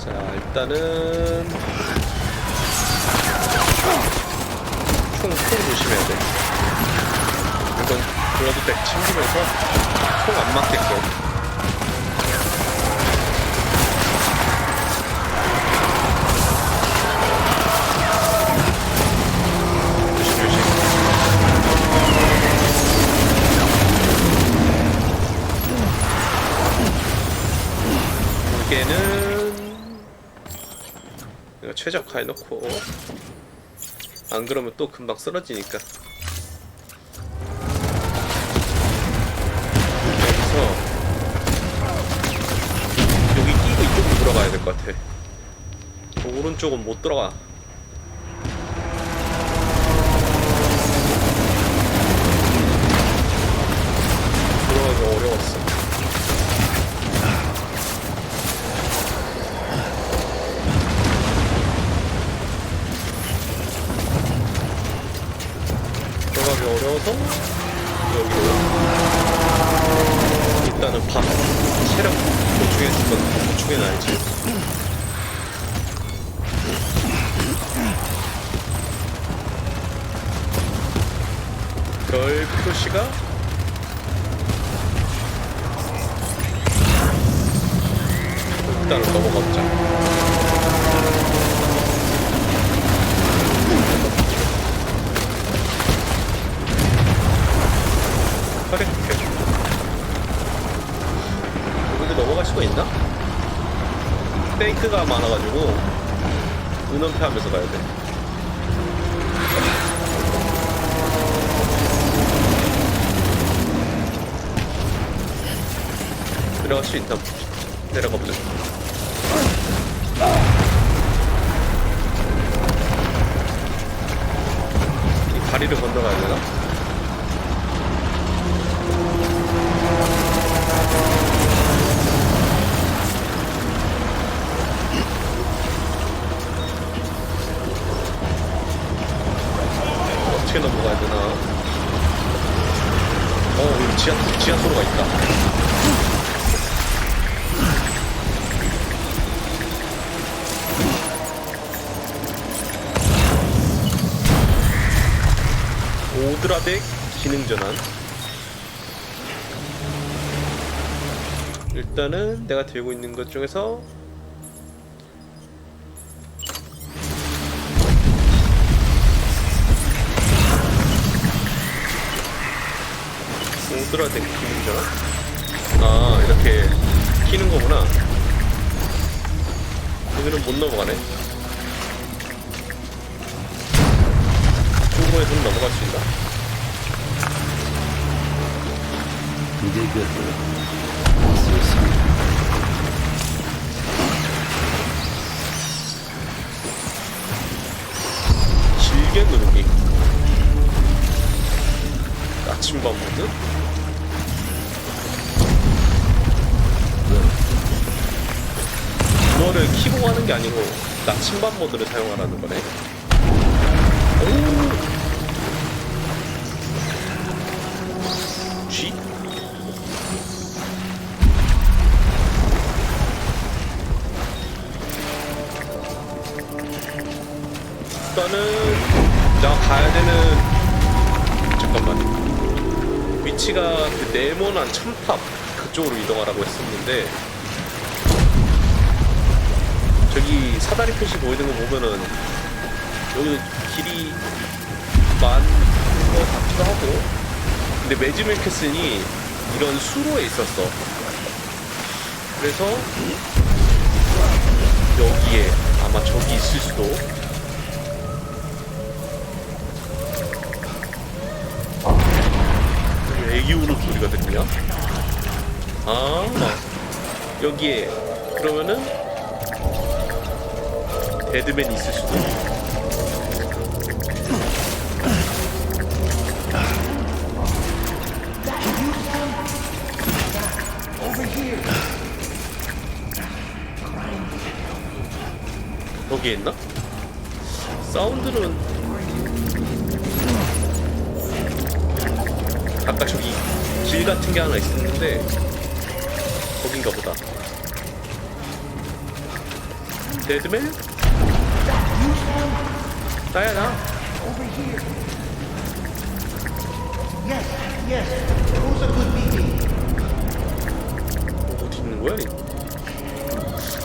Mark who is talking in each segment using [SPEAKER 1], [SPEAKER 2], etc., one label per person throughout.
[SPEAKER 1] 자, 일단은 총 조심해야 돼. 이건 블러드백 챙기면서 총 안 맞게끔. 무게는 이거 최적화해놓고, 안 그러면 또 금방 쓰러지니까. 여기서 여기 끼고 이쪽으로 들어가야 될 것 같아. 오른쪽은 못 들어가. 들어가기가 어려웠어. 어려워서 여기로 일단은 밥 체력 보충해줄 건 보충해놔야지. 별 표시가 일단은 넘어가보자. 여기도 넘어갈 수가 있나? 페이크가 많아가지고 은원패 하면서 가야 돼. 내려갈 수 있나? 내려가 보자. 이 다리를 건너가야 되나? 어떻게 넘어가야 되나? 여기 지하도로가 있다. 오드라덱 기능전환. 일단은 내가 들고 있는 것 중에서 오드라덱 기능전환? 아, 이렇게 키는 거구나. 여기는 못 넘어가네. 중고에서는 넘어갈 수 있나? 길게 누르기. 나침반 모드? 이거를 키고 가는 게 아니고 나침반 모드를 사용하라는 거네. 오! G? 일단은 내가 가야 되는, 잠깐만, 위치가 그 네모난 첨탑 그쪽으로 이동하라고 했었는데, 저기 사다리 표시 보이는 거 보면은 여기도 길이 많은 것 같기도 하고. 근데 매즈밀크슨이 이런 수로에 있었어. 그래서 여기에 아마 저기 있을 수도. 애기 우는 소리가 들리냐? 아, 여기에 그러면은 데드맨이 있을 수도. 여기에 있나? 사운드는 아까 저기 길 같은 게 하나 있었는데 거긴가 보다. 데드맨? 나야 나.
[SPEAKER 2] Over here. Yes, yes. Who's a good BB?
[SPEAKER 1] 어디 있는 거야?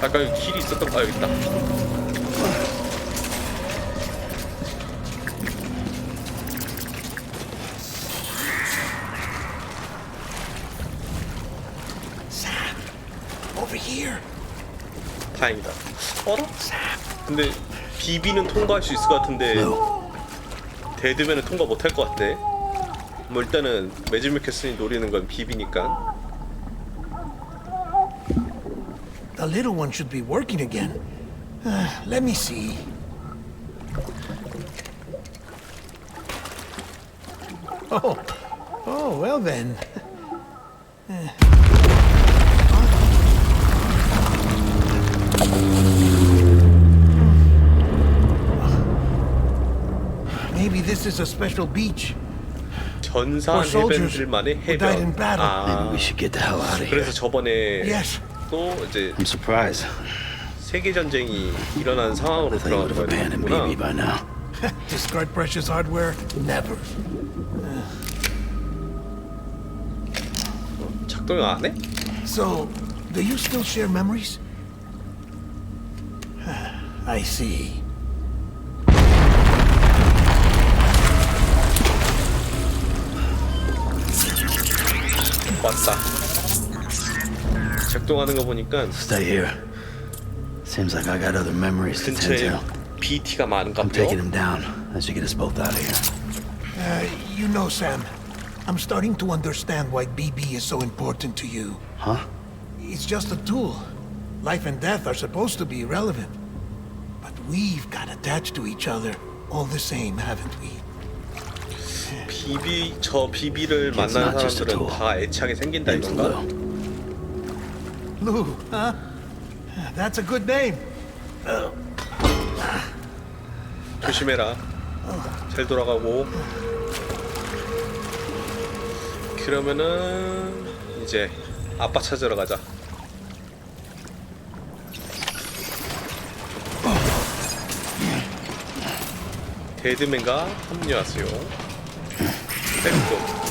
[SPEAKER 1] 아까 여기 길이 있었던 거. 아, 여기 있다.
[SPEAKER 2] Over here.
[SPEAKER 1] 다행이다. 어라? 근데 비비는 통과할 수 있을 것 같은데 데드맨은 통과 못할 것 같네. 뭐 일단은 매즈 미켈슨이 노리는 건 비비니까.
[SPEAKER 2] The little one should be working again. Let me see. Oh, well then. Maybe this is a special beach.
[SPEAKER 1] 전사한 해변들만의
[SPEAKER 2] who died in
[SPEAKER 1] 해변.
[SPEAKER 2] battle.
[SPEAKER 3] Maybe
[SPEAKER 1] 아,
[SPEAKER 3] we should get the hell out of here.
[SPEAKER 1] 그래서 저번에
[SPEAKER 2] Yes.
[SPEAKER 1] 또 이제
[SPEAKER 3] I'm surprised.
[SPEAKER 1] 세계 전쟁이 일어난 상황으로
[SPEAKER 3] I thought you would have
[SPEAKER 1] 들어간
[SPEAKER 3] abandoned BB
[SPEAKER 1] 거구나.
[SPEAKER 3] by now.
[SPEAKER 2] Discard precious hardware? Never.
[SPEAKER 1] 작동을 안 해?
[SPEAKER 2] So, do you still share memories? I see.
[SPEAKER 1] 왔다. 작동하는 거 보니까
[SPEAKER 3] Stay here. Seems like I got other memories to tend
[SPEAKER 1] 근처에
[SPEAKER 3] to.
[SPEAKER 1] BT가 많은가
[SPEAKER 3] I'm
[SPEAKER 1] 봐요.
[SPEAKER 3] taking him down. That should get us both out of here.
[SPEAKER 2] You know, Sam, I'm starting to understand why BB is so important to you.
[SPEAKER 3] Huh?
[SPEAKER 2] It's just a tool. Life and death are supposed to be irrelevant. But we've got attached to each other all the same, haven't we?
[SPEAKER 1] 비비를
[SPEAKER 3] It's
[SPEAKER 1] 만나는
[SPEAKER 3] not just a
[SPEAKER 1] 사람들은
[SPEAKER 3] tool.
[SPEAKER 1] 다 애착이 생긴다
[SPEAKER 3] Name's
[SPEAKER 1] 이건가?
[SPEAKER 3] Lou.
[SPEAKER 2] Lou, huh? That's a good name.
[SPEAKER 1] 조심해라. 잘 돌아가고. 그러면은 이제 아빠 찾으러 가자. 데드맨과 합류하세요. 백도.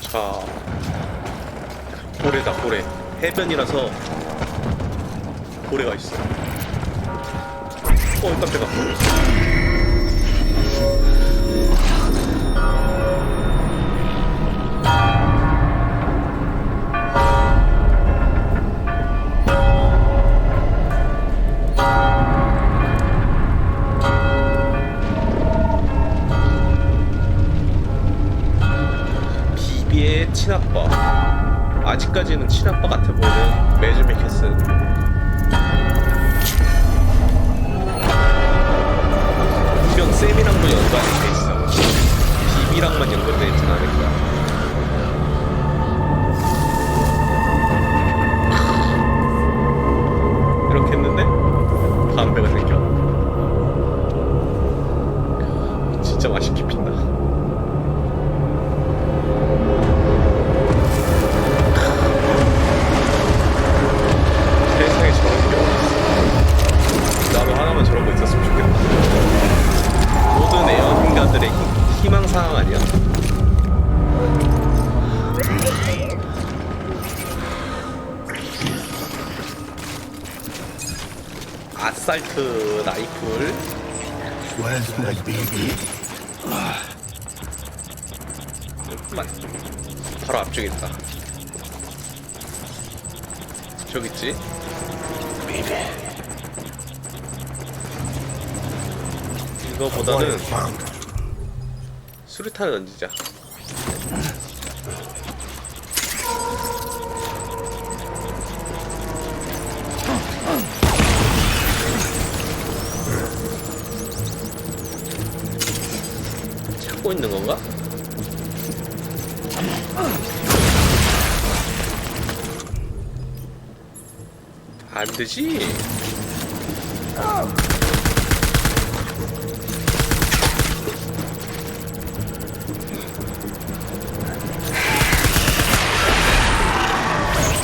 [SPEAKER 1] 자, 고래다 고래. 해변이라서 고래가 있어. 깜짝아. 비비의 친아빠. 아직까지는 친아빠 같아 보이는 매즈 미켈슨. 분명 쌤이랑도 연관이 돼 있어. 비비랑만 연결돼 있진 않을 거야. 이렇게 했는데 담배가 생겨. 진짜 맛있게 핀다. 세상에 저런 게 어딨어. 나도 하나만 저런 거 있었으면 좋겠다. 모든 애완인간들의 희망사항 아니야? 아살트 라이플.
[SPEAKER 3] Where's my BB?
[SPEAKER 1] 바로 앞쪽에 있다. 저기 있지?
[SPEAKER 3] BB.
[SPEAKER 1] 이거보다는 수류탄을 던지자. 찾고 있는 건가? 안 되지.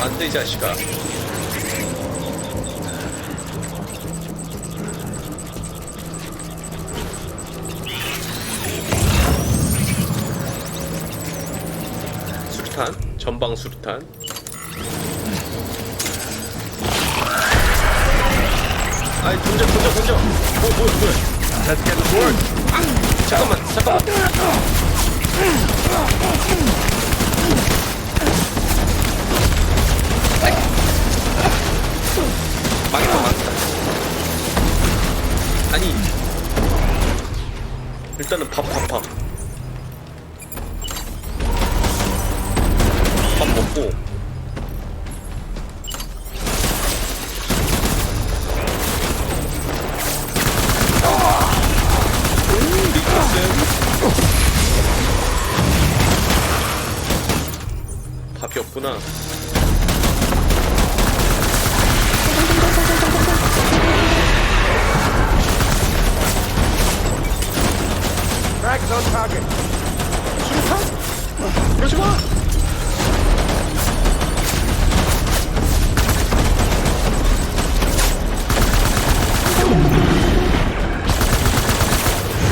[SPEAKER 1] 안 돼, 이 자식아. 수류탄, 전방 수류탄. 아이, 던져. 뭐야.
[SPEAKER 4] Let's get to work.
[SPEAKER 1] 잠깐만. 망했다. 아니, 일단은 밥 먹고. 밥이 없구나.
[SPEAKER 4] Frag is on target.
[SPEAKER 1] 그러지 마.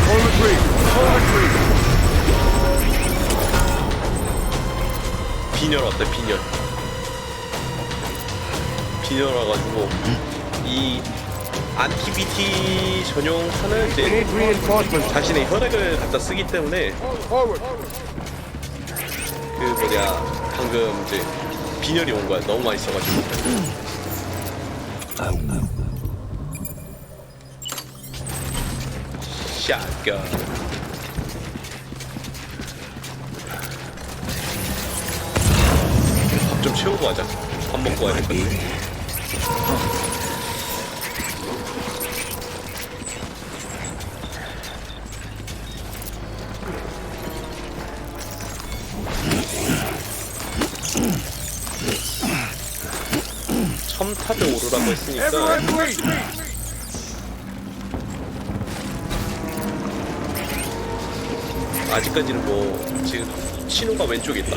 [SPEAKER 4] Hold the tree.
[SPEAKER 1] 빈혈 어때? 빈혈 와가지고 이 안티비티 전용판을
[SPEAKER 4] We
[SPEAKER 1] 이제
[SPEAKER 4] need reinforcements.
[SPEAKER 1] 자신의 혈액을 갖다 쓰기 때문에
[SPEAKER 4] Forward.
[SPEAKER 1] 그 뭐냐 방금 이제 빈혈이 온 거야. 너무 많이 써가지고. 샷건. 밥 좀 채우고 하자. 밥 먹고 와야 될 것 같아. 첨탑에 오르라고 했으니까
[SPEAKER 4] Everyone, please.
[SPEAKER 1] 아직까지는 뭐 지금 신호가 왼쪽에 있다.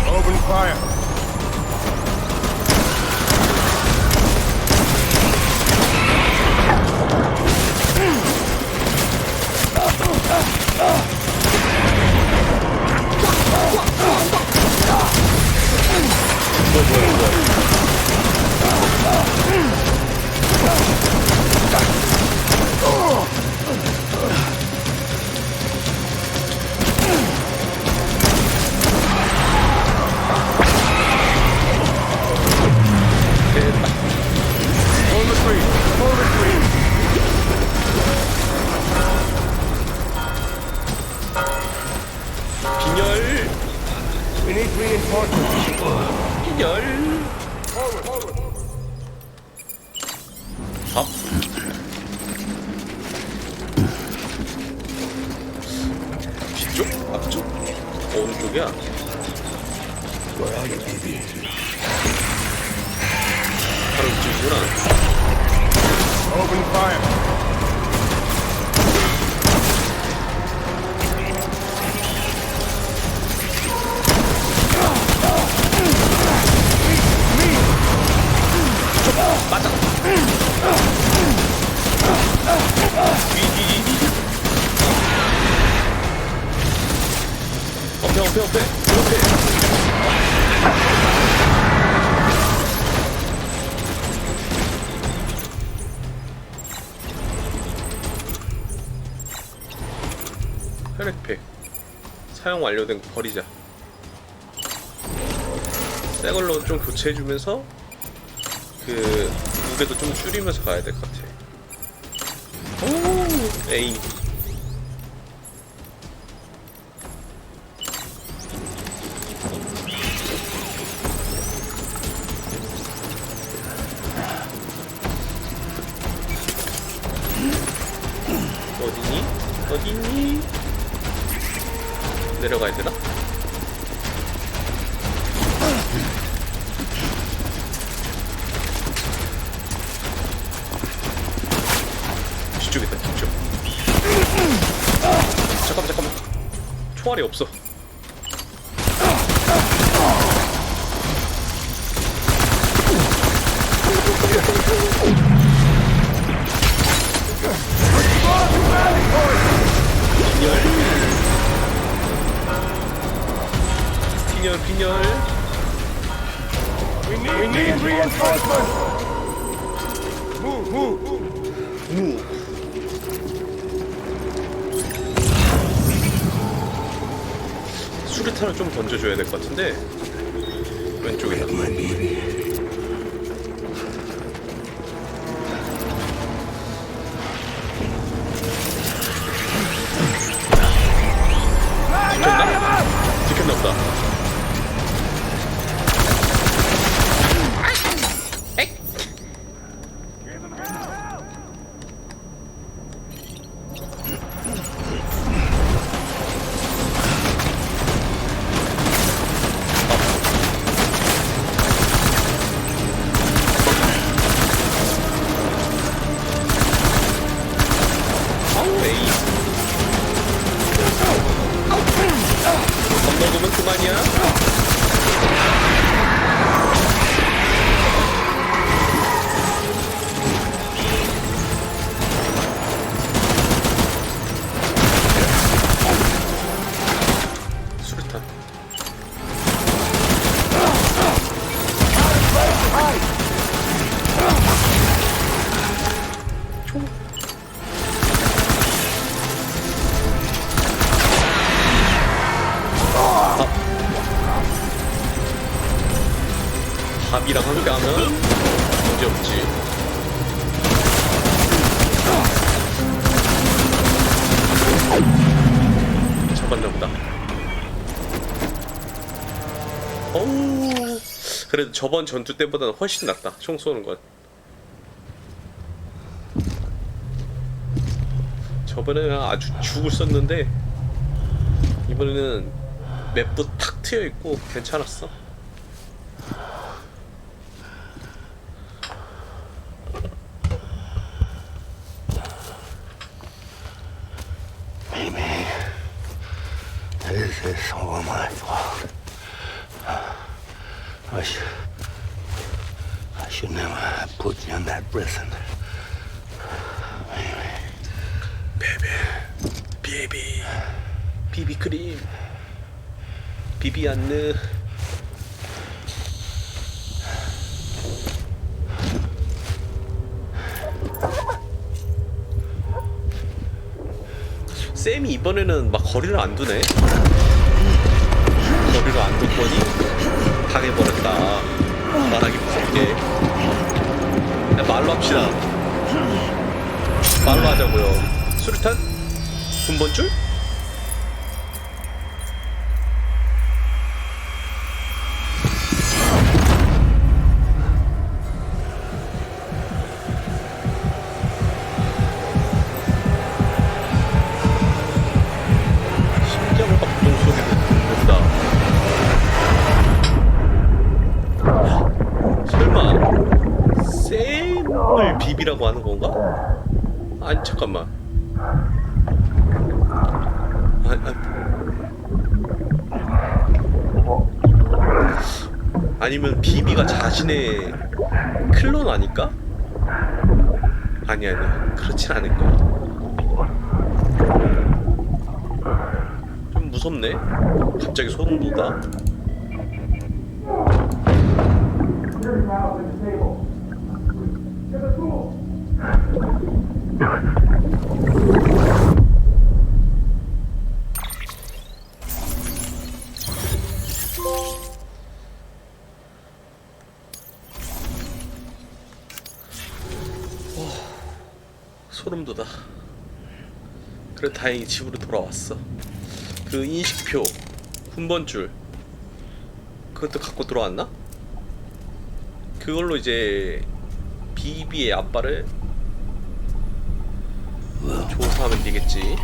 [SPEAKER 4] Open fire. Hold the tree.
[SPEAKER 1] 빈혈.
[SPEAKER 4] We need reinforcements.
[SPEAKER 1] 빈혈. 밥. 뒤쪽? 앞쪽? 어느 쪽이야? 바로 이쪽이구나.
[SPEAKER 4] Open fire.
[SPEAKER 1] 맞아. 뒤. 옆에. 혈액팩 사용 완료된 거 버리자. 새 걸로 좀 교체해주면서 그 무게도 좀 줄이면서 가야 될 것 같아. 오, 에임. 어디니? 내려가야 되나? 총알이 없어. 빈혈.
[SPEAKER 4] We need reinforcements. Move.
[SPEAKER 1] 수류탄을 좀 던져줘야 될 것 같은데. 왼쪽에다.
[SPEAKER 3] My baby.
[SPEAKER 1] 지켰나 보다. 먹으면 그만이야. 수류탄. 밥이랑 함께 하면 문제없지. 잡았나 보다. 어우, 그래도 저번 전투 때보다는 훨씬 낫다. 총 쏘는 건. 저번에는 아주 죽을 썼는데 이번에는 맵도 탁 트여있고 괜찮았어.
[SPEAKER 3] This is all my fault. I should never have put you in that prison.
[SPEAKER 1] 베베 비비크림 비비안느. 쌤이 이번에는 막 거리를 안 두네. 거리를 안 뒀더니 당해버렸다. 말하기 무섭게. 그냥 말로 합시다. 말로 하자고요. 수류탄? 군번줄? 심장을 박동 소리를 듣는다. 설마 쌤을 비비라고 하는 건가? 아니 잠깐만. 아니면 비비가 자신의 클론 아닐까? 아니야 그렇진 않을 거야. 좀 무섭네. 갑자기 소름 돋아. 소름 돋아. 그래 다행히 집으로 돌아왔어. 그 인식표, 군번줄 그것도 갖고 들어왔나? 그걸로 이제 비비의 아빠를 조사하면 되겠지.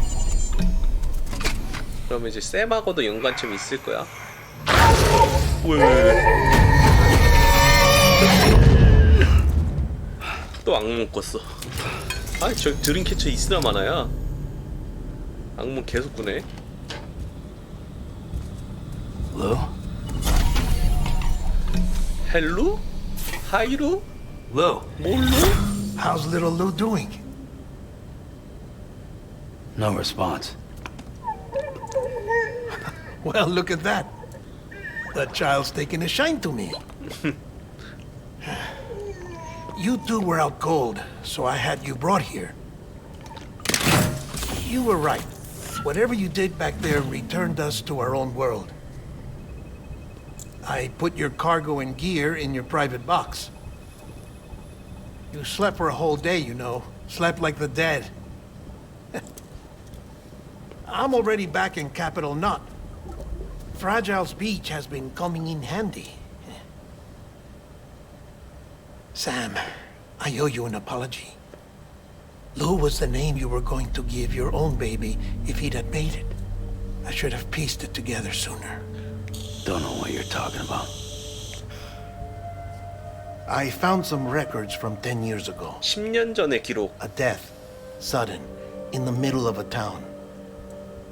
[SPEAKER 1] 그러면 이제 쌤하고도 연관점이 있을 거야. 왜? 또 악몽 꿨어. 아, 저 드림캐쳐 있으나 마나야. 악몽 계속 꾸네.
[SPEAKER 3] Lou?
[SPEAKER 1] 헬루? 하이루?
[SPEAKER 3] Lou?
[SPEAKER 1] 몰루?
[SPEAKER 2] How's little Lou doing?
[SPEAKER 3] No response.
[SPEAKER 2] Well, look at that. The child's taking a shine to me. You two were out cold, so I had you brought here. You were right. Whatever you did back there returned us to our own world. I put your cargo and gear in your private box. You slept for a whole day, you know. Slept like the dead. I'm already back in Capital Knot. Fragile's beach has been coming in handy. Sam, I owe you an apology. Lou was the name you were going to give your own baby if he'd had made it. I should have pieced it together sooner.
[SPEAKER 3] Don't know what you're talking about.
[SPEAKER 2] I found some records from 10 years ago.
[SPEAKER 1] 10년 전의 기록.
[SPEAKER 2] A death, sudden, in the middle of a town.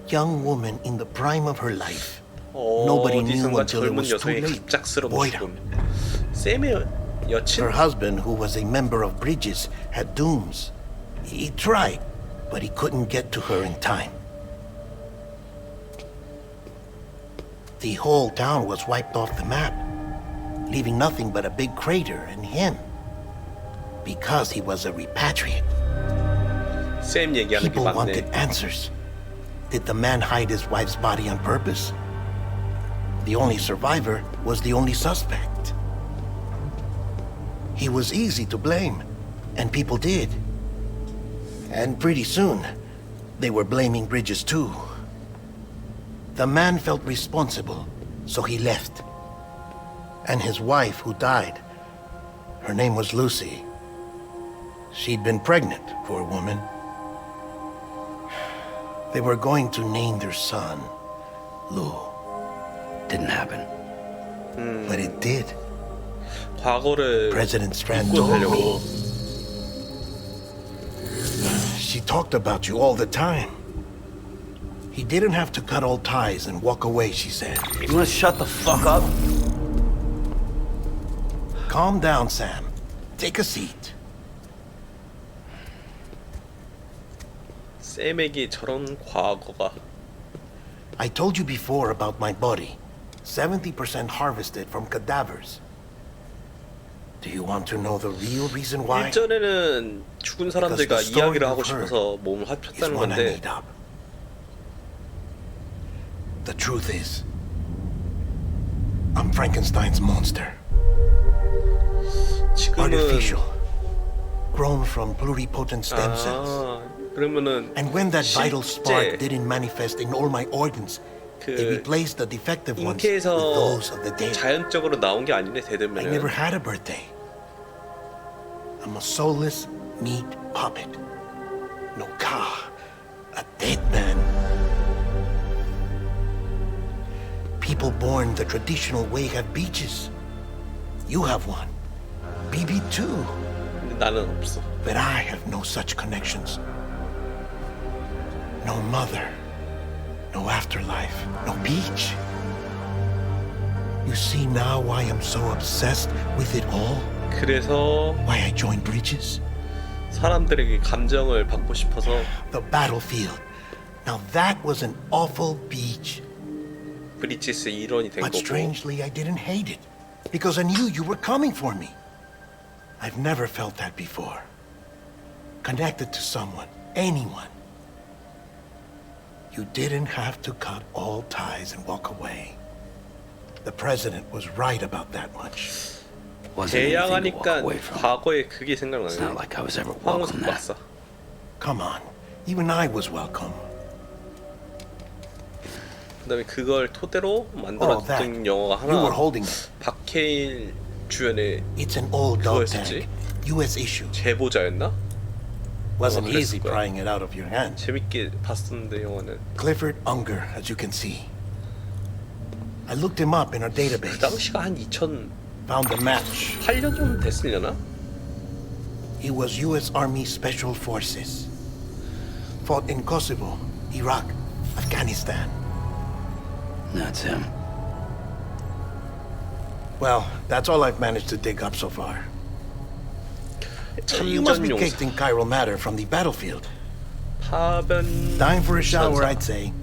[SPEAKER 2] Young woman in the prime of her life. Nobody knew
[SPEAKER 1] 어디선가
[SPEAKER 2] until it
[SPEAKER 1] 젊은
[SPEAKER 2] was too
[SPEAKER 1] 여성의
[SPEAKER 2] late.
[SPEAKER 1] 갑작스러운
[SPEAKER 2] Moira.
[SPEAKER 1] 죽음. 샘의 여친?
[SPEAKER 2] Her husband, who was a member of Bridges, had dooms. He tried, but he couldn't get to her in time. The whole town was wiped off the map, leaving nothing but a big crater and him. Because he was a repatriate.
[SPEAKER 1] 샘 얘기하는 게
[SPEAKER 2] People wanted
[SPEAKER 1] 맞네.
[SPEAKER 2] answers. Did the man hide his wife's body on purpose? The only survivor was the only suspect. He was easy to blame, and people did. And pretty soon, they were blaming Bridges too. The man felt responsible, so he left. And his wife, who died, her name was Lucy. She'd been pregnant, poor woman. They were going to name their son Lou.
[SPEAKER 3] Didn't happen.
[SPEAKER 2] But it did.
[SPEAKER 1] 과거를
[SPEAKER 2] President Strand
[SPEAKER 1] 잊고
[SPEAKER 2] told
[SPEAKER 1] 살려고.
[SPEAKER 2] me. She talked about you all the time. He didn't have to cut all ties and walk away, she said.
[SPEAKER 3] You wanna shut the fuck up?
[SPEAKER 2] Calm down, Sam. Take a seat.
[SPEAKER 1] 샘에게 저런 과거가.
[SPEAKER 2] I told you before about my body. 70% harvested from cadavers. Do you want to know the real reason why?
[SPEAKER 1] 일전에는 죽은 사람들과
[SPEAKER 2] Because the story
[SPEAKER 1] 이야기를 하고
[SPEAKER 2] you've heard
[SPEAKER 1] 싶어서 몸을
[SPEAKER 2] Is
[SPEAKER 1] 합쳤다는
[SPEAKER 2] one I
[SPEAKER 1] 건데
[SPEAKER 2] made up. The truth is, I'm Frankenstein's monster.
[SPEAKER 1] 지금은
[SPEAKER 2] Artificial. Grown from pluripotent stem cells.
[SPEAKER 1] 그러면은
[SPEAKER 2] And when that vital spark
[SPEAKER 1] 실제
[SPEAKER 2] didn't manifest in all my organs, they
[SPEAKER 1] 그
[SPEAKER 2] replaced the defective ones with
[SPEAKER 1] 잉태에서
[SPEAKER 2] those of the dead.
[SPEAKER 1] 자연적으로 나온 게 아니네
[SPEAKER 2] I never
[SPEAKER 1] 대들면은.
[SPEAKER 2] had a birthday. I'm a soulless meat puppet. No car. A dead man. People born the traditional way have beaches. You have one. BB too.
[SPEAKER 1] 근데 나는 없어.
[SPEAKER 2] But I have no such connections. No mother. No afterlife. No beach. You see now why I'm so obsessed with it all?
[SPEAKER 1] 그래서
[SPEAKER 2] Why I joined Bridges?
[SPEAKER 1] 사람들에게 감정을 받고 싶어서.
[SPEAKER 2] The battlefield. Now that was an awful beach.
[SPEAKER 1] 브리지스의 일원이 된
[SPEAKER 2] But
[SPEAKER 1] 거고.
[SPEAKER 2] strangely, I didn't hate it. Because I knew you were coming for me. I've never felt that before. Connected to someone, anyone. You didn't have to cut all ties and walk away. The president was right about that much.
[SPEAKER 3] Wasn't anything to walk
[SPEAKER 1] 대양하니까
[SPEAKER 3] away from.
[SPEAKER 1] 과거에 그게
[SPEAKER 3] It's not
[SPEAKER 1] 생각나네.
[SPEAKER 3] like I was ever
[SPEAKER 1] 황우석
[SPEAKER 3] welcome that.
[SPEAKER 1] 박사.
[SPEAKER 2] Come on, even I was welcome.
[SPEAKER 1] 그다음에 그걸 토대로
[SPEAKER 2] Oh, that.
[SPEAKER 1] 만들어진 영화가
[SPEAKER 2] You were
[SPEAKER 1] 하나.
[SPEAKER 2] holding it.
[SPEAKER 1] 박해일 주연의
[SPEAKER 2] It's an old
[SPEAKER 1] 그거
[SPEAKER 2] dog
[SPEAKER 1] 했었지?
[SPEAKER 2] tag. U.S. issue.
[SPEAKER 1] 제보자였나?
[SPEAKER 2] Wasn't
[SPEAKER 1] 그랬을
[SPEAKER 2] easy
[SPEAKER 1] 거야.
[SPEAKER 2] prying it out of your hand.
[SPEAKER 1] 재밌게 봤었는데 영화는.
[SPEAKER 2] Clifford Unger, as you can see. I looked him up in our
[SPEAKER 1] 그
[SPEAKER 2] database.
[SPEAKER 1] 당시가 한 2008년
[SPEAKER 2] Found a match.
[SPEAKER 1] 좀 됐으려나?
[SPEAKER 2] He was U.S. Army Special Forces. Fought in Kosovo, Iraq, Afghanistan.
[SPEAKER 3] That's him.
[SPEAKER 2] Well, that's all I've managed to dig up so far. You must be caked in chiral matter from the battlefield.
[SPEAKER 1] 파변.
[SPEAKER 2] Time for a shower,
[SPEAKER 1] 천사.
[SPEAKER 2] I'd say.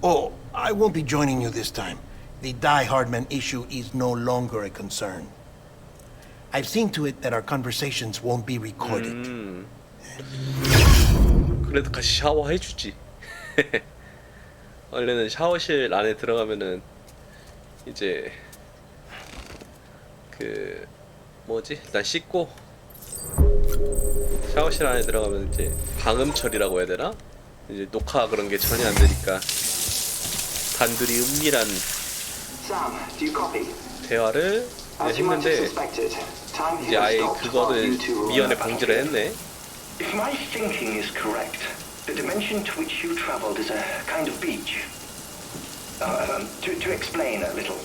[SPEAKER 2] Oh, I won't be joining you this time. The Die Hardman issue is no longer a concern. I've seen to it that our conversations won't be recorded.
[SPEAKER 1] 그래도 같이 샤워해주지. 원래는 샤워실 안에 들어가면은 이제 그 뭐지? 일단 씻고 샤워실 안에 들어가면 이제 방음 처리라고 해야 되나? 이제 녹화 그런 게 전혀 안 되니까 단둘이 은밀한 대화를 했는데 이제 아예 그거를 미연에 방지를 했네.
[SPEAKER 5] If my thinking is correct, the dimension to which you traveled is a kind of beach. To explain a little,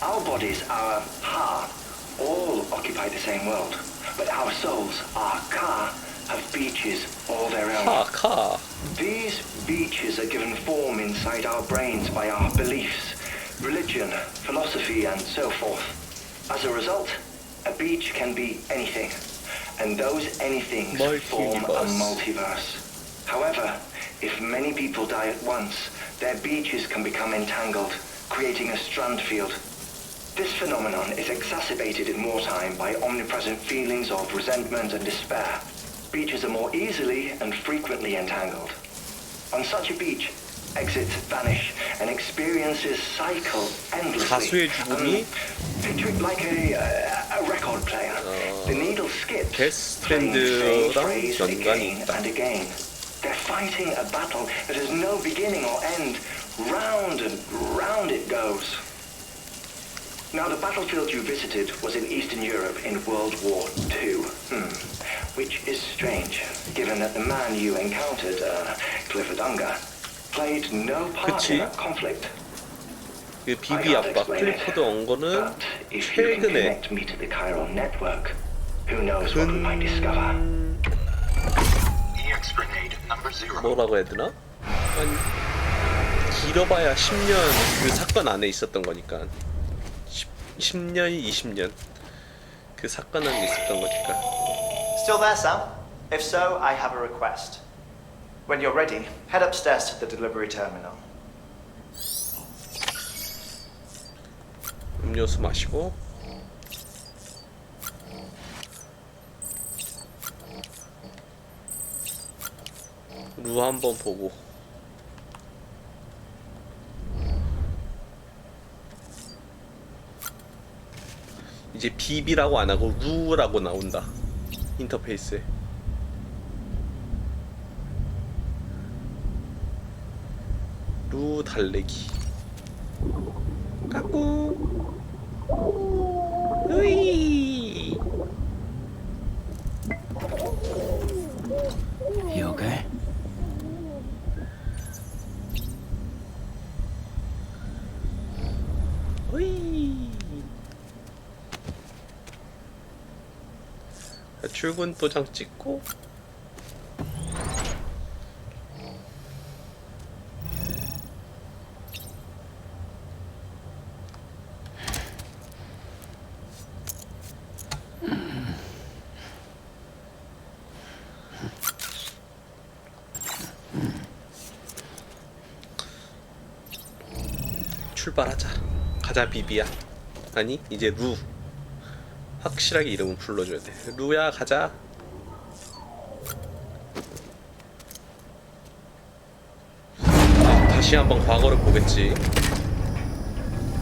[SPEAKER 5] our bodies, our ha, all occupy the same world, but our souls, our ka, have beaches all their own.
[SPEAKER 1] 카.
[SPEAKER 5] These beaches are given form inside our brains by our beliefs, religion, philosophy, and so forth. As a result, a beach can be anything, and those anythings form a multiverse. However, if many people die at once, their beaches can become entangled, creating a strand field. This phenomenon is exacerbated in wartime by omnipresent feelings of resentment and despair. Beaches are more easily and frequently entangled. On such a beach, exits vanish and experiences cycle endlessly.
[SPEAKER 1] 가수의 죽음이
[SPEAKER 5] Picture it like a record player. The needle skips,
[SPEAKER 1] 데스
[SPEAKER 5] playing the same
[SPEAKER 1] 스트랜드랑
[SPEAKER 5] phrase
[SPEAKER 1] 연관이
[SPEAKER 5] again
[SPEAKER 1] 있다.
[SPEAKER 5] and again. They're fighting a battle that has no beginning or end. Round and round it goes. Now, the battlefield you visited was in Eastern Europe in World War II. Which is strange, given that the man you encountered, Clifford Unger, played no part in that conflict.
[SPEAKER 1] 그 비비 아빠 클리포드 언거는 최근에 뭐라고 해야 되나? 한 길어봐야 10년 그 사건 안에 있었던 거니까 10년, 20년 그 사건 안에 있었던 거니까.
[SPEAKER 6] Still there, Sam? If so, I have a request. When you're ready, head upstairs to the delivery terminal.
[SPEAKER 1] 음료수 마시고 루 한번 보고 이제 비비라고 안 하고 루라고 나온다 인터페이스에. 루 달래기 까꿍 으이.
[SPEAKER 3] You okay?
[SPEAKER 1] 으이. 출근 도장 찍고 출발하자. 가자 비비야. 아니 이제 루. 확실하게 이름은 불러줘야 돼. 루야 가자. 다시 한번 과거를 보겠지.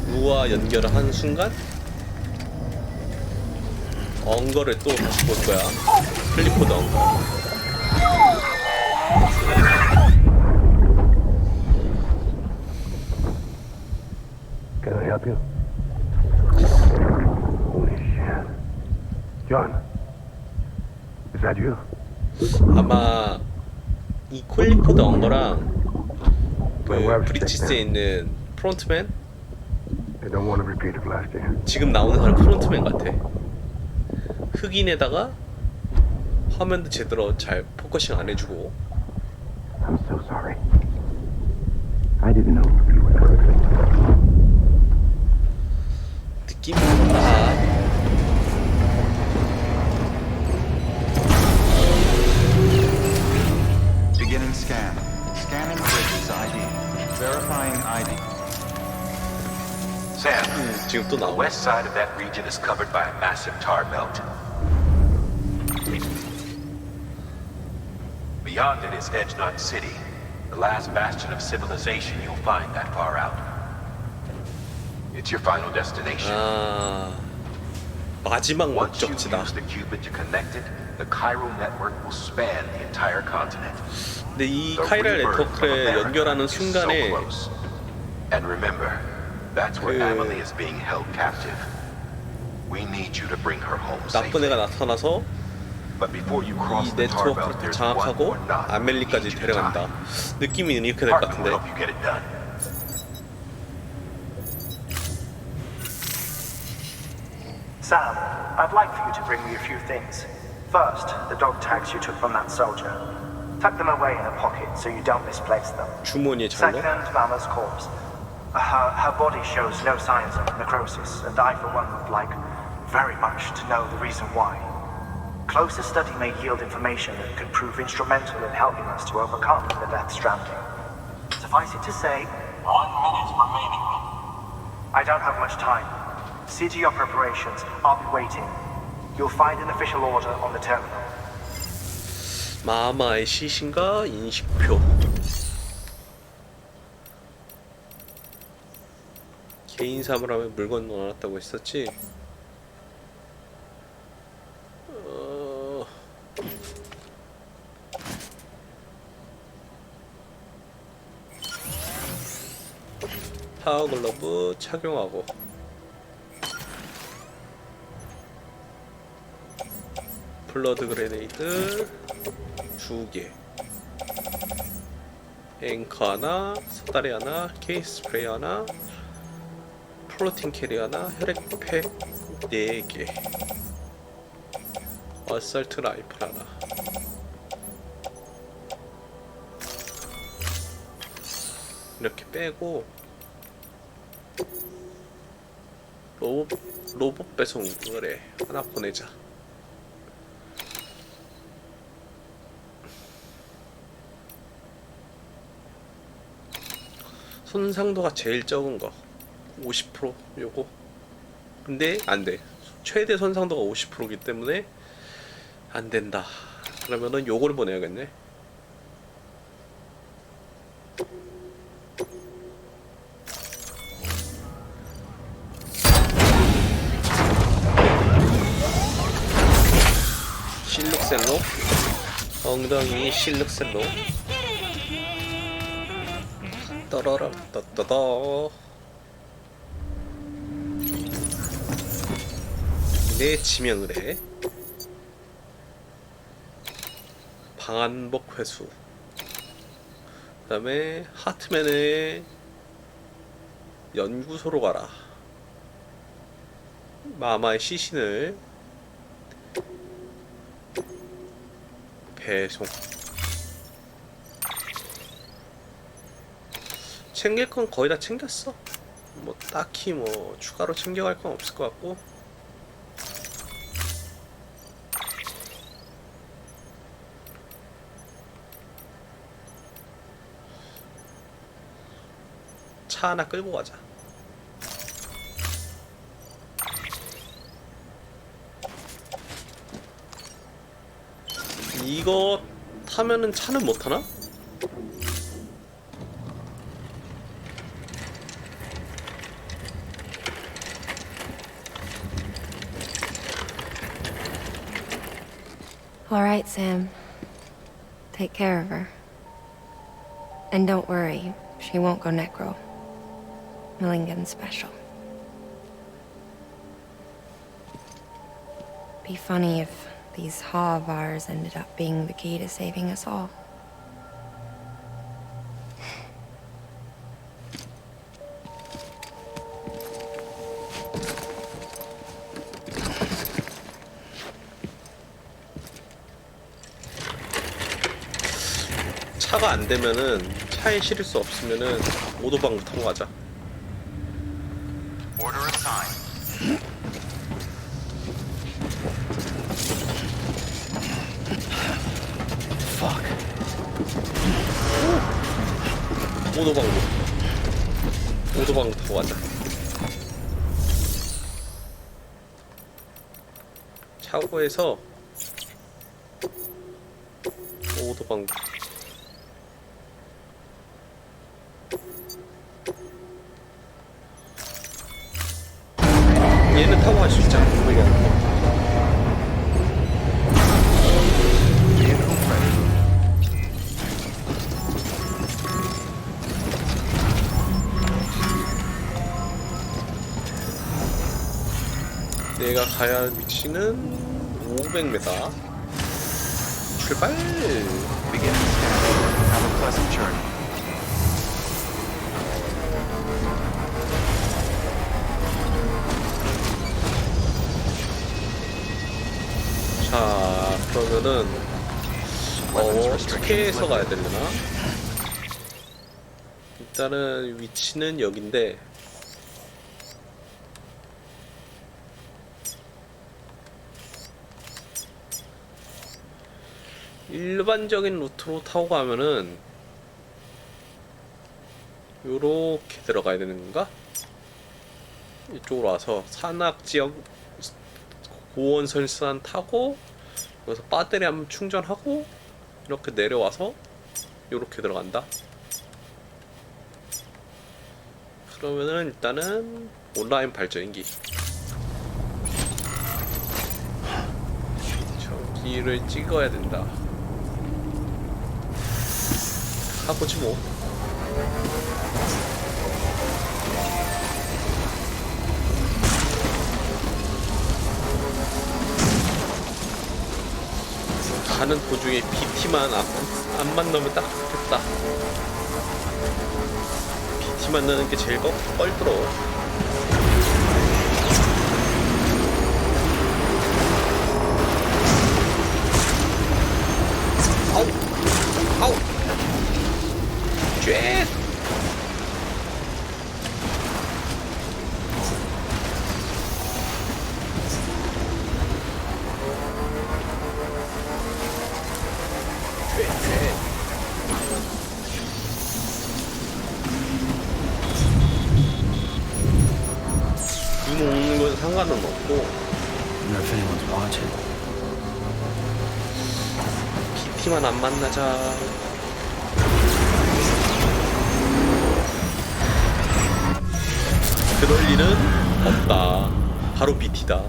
[SPEAKER 1] 루와 연결을 한 순간 엉거를 또 다시 볼 거야. 클리포드 엉거.
[SPEAKER 4] Can I help you? Holy shit. John, is that you?
[SPEAKER 1] 아마 이 클리포드 엉거랑 그 브리치스에 있는 프론트맨
[SPEAKER 4] I don't want to repeat of last year.
[SPEAKER 1] 지금 나오는 사람 프론트맨 같아. 흑인에다가 화면도 제대로 잘 포커싱 안 해주고.
[SPEAKER 4] I'm so sorry. I didn't know you were perfect.
[SPEAKER 1] 느낌 좋다.
[SPEAKER 7] Beginning scan. Scanning bridges ID. Verifying ID.
[SPEAKER 8] Sam,
[SPEAKER 1] 지금 또
[SPEAKER 8] the
[SPEAKER 1] 나와.
[SPEAKER 8] west side of that region is covered by a massive tar belt. Beyond it is Edgenut City, the last bastion of civilization you'll find that far out. It's your final destination.
[SPEAKER 1] 아, 마지막
[SPEAKER 8] Once you
[SPEAKER 1] 목적지다.
[SPEAKER 8] use the Cupid to connect it, the chiral network will span the entire continent.
[SPEAKER 1] 근데 이
[SPEAKER 8] The
[SPEAKER 1] 카이랄
[SPEAKER 8] rebirth of
[SPEAKER 1] 네트워크에
[SPEAKER 8] America
[SPEAKER 1] 연결하는
[SPEAKER 8] is so
[SPEAKER 1] 순간에
[SPEAKER 8] close. And remember, that's where
[SPEAKER 1] 그-
[SPEAKER 8] Emily is being held captive. We need you to bring her home
[SPEAKER 1] 나쁜
[SPEAKER 8] safely.
[SPEAKER 1] 애가 나타나서
[SPEAKER 8] But before you cross
[SPEAKER 1] 이
[SPEAKER 8] the tar belt,
[SPEAKER 1] 네트워크를
[SPEAKER 8] there's one
[SPEAKER 1] 장악하고
[SPEAKER 8] more knot we
[SPEAKER 1] 아멜리까지
[SPEAKER 8] need you to
[SPEAKER 1] 데려간다.
[SPEAKER 8] tie.
[SPEAKER 1] 느낌이 이렇게 될 것
[SPEAKER 8] Partner will
[SPEAKER 1] 같은데.
[SPEAKER 8] help you get it done.
[SPEAKER 6] Sam, I'd like for you to bring me a few things. First, the dog tags you took from that soldier. Tuck them away in a pocket so you don't misplace them.
[SPEAKER 1] 주머니에 잘
[SPEAKER 6] Second,
[SPEAKER 1] 넣어.
[SPEAKER 6] Mama's corpse. Her body shows no signs of necrosis, and I, for one, would like very much to know the reason why. Closer study may yield information that could prove instrumental in helping us to overcome the Death Stranding. Suffice it to say, 1 minute remaining. I don't have much time. See to your preparations. I'll be waiting. You'll find an official order on the terminal.
[SPEAKER 1] 마마의 시신과 인식표. 개인 사물함에 물건 넣어놨다고 했었지. 파워 글러브 착용하고. 블러드 그레네이드 2개, 앵커 하나, 삿다리 하나, 케이스 스프레이 하나, 플로팅 캐리 하나, 혈액팩 4개, 어설트 라이플 하나. 이렇게 빼고 로봇 배송 의뢰 하나 보내자. 손상도가 제일 적은 거 50% 요거. 근데 안돼. 최대 손상도가 50%이기 때문에 안된다. 그러면은 요거를 보내야겠네. 실룩셀로 엉덩이 실룩셀로 떠러라 떠떠떠. 내 지명을 해. 방한복 회수. 그 다음에 하트맨의 연구소로 가라. 마마의 시신을 배송. 챙길 건 거의 다 챙겼어. 뭐 딱히 뭐 추가로 챙겨갈 건 없을 것 같고. 차 하나 끌고 가자. 이거 타면은 차는 못 타나?
[SPEAKER 9] All right, Sam. Take care of her. And don't worry, she won't go necro. Millingen's special. Be funny if these Ha of ours ended up being the key to saving us all.
[SPEAKER 1] 차가 안 되면은 차에 실을 수 없으면은 오토방구 타고 가자.
[SPEAKER 7] Order assigned.
[SPEAKER 1] 오도방 타고 가자. 차고에서 오도방. 얘는 타고 갈 수 있잖아. 이거. 내가 가야 할 위치는 500m. 출발.
[SPEAKER 7] Begin scanning. Have a pleasant journey.
[SPEAKER 1] 자, 그러면은 어떻게 해서 가야 되려나? 일단은 위치는 여긴데 일반적인 루트로 타고 가면은 요렇게 들어가야 되는 건가? 이쪽으로 와서 산악지역 고원설산 타고 여기서 배터리 한번 충전하고 이렇게 내려와서 요렇게 들어간다. 그러면은 일단은 온라인 발전기 저기를 찍어야 된다. 가보지 뭐. 가는 도중에 BT만 안 만나면 딱 좋겠다. BT 만나는 게 제일 뻘들어. 아우! 아우! 쬐! 눈 오는 건 상관은 없고
[SPEAKER 3] wonder if anyone's watching.
[SPEAKER 1] BT만 안 만나자. 그럴 일은 없다. 바로 BT다.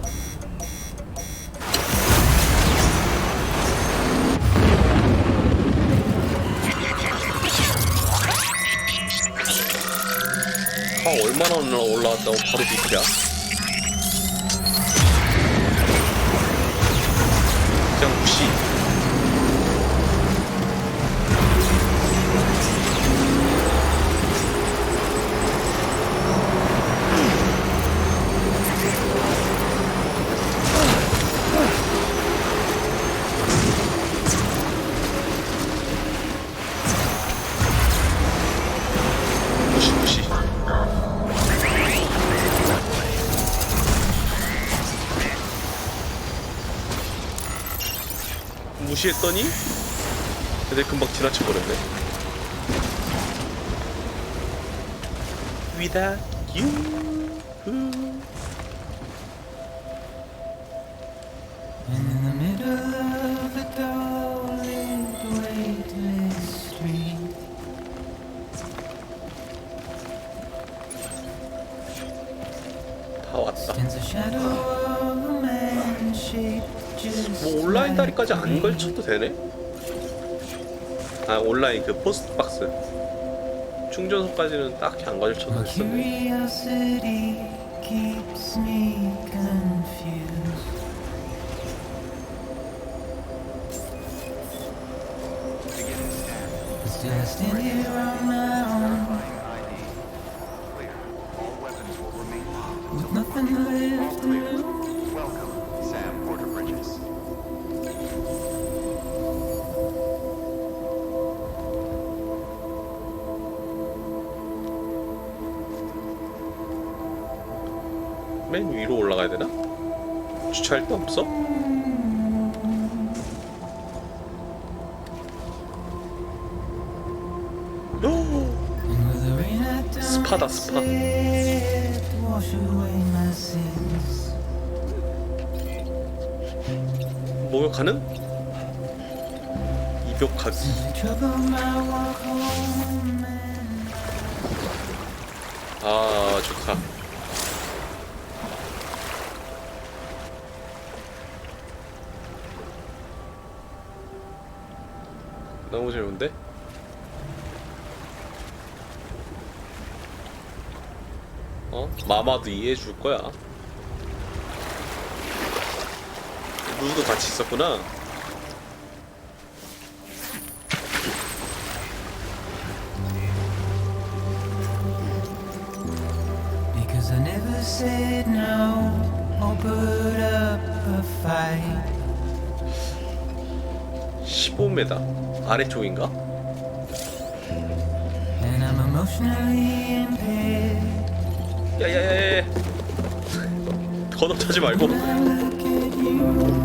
[SPEAKER 1] 얼마나 올라왔다고 바로 BT야? 그냥 무시. 무시했더니 근데 금방 지나쳐버렸네. Without you.
[SPEAKER 10] In the middle of a dull, weightless street,
[SPEAKER 1] 다 왔다.
[SPEAKER 10] stands a shadow of a man shaped just
[SPEAKER 1] 뭐 온라인 다리까지 안 걸쳐도 되네? 아 온라인 그 포스트 박스 충전소까지는 딱히 안 걸쳐도
[SPEAKER 10] My
[SPEAKER 1] 됐었네.
[SPEAKER 10] curiosity keeps me confused. Still I stand here on my own, with nothing left to lose.
[SPEAKER 7] Welcome, Sam Porter Bridges.
[SPEAKER 1] 맨 위로 올라가야 되나? 주차할 데 없어? 오! 스파다 스파. 목욕하는? 입욕하기. 아 좋다. 너무 좋은데? 마마도 이해해 줄 거야. 누구도 같이 있었구나.
[SPEAKER 10] Because I never said no or put up a fight.
[SPEAKER 1] 15m 아래쪽인가?
[SPEAKER 10] And I'm emotionally impaired.
[SPEAKER 1] 야야야야. 걷어차지 말고.
[SPEAKER 10] When I look at you.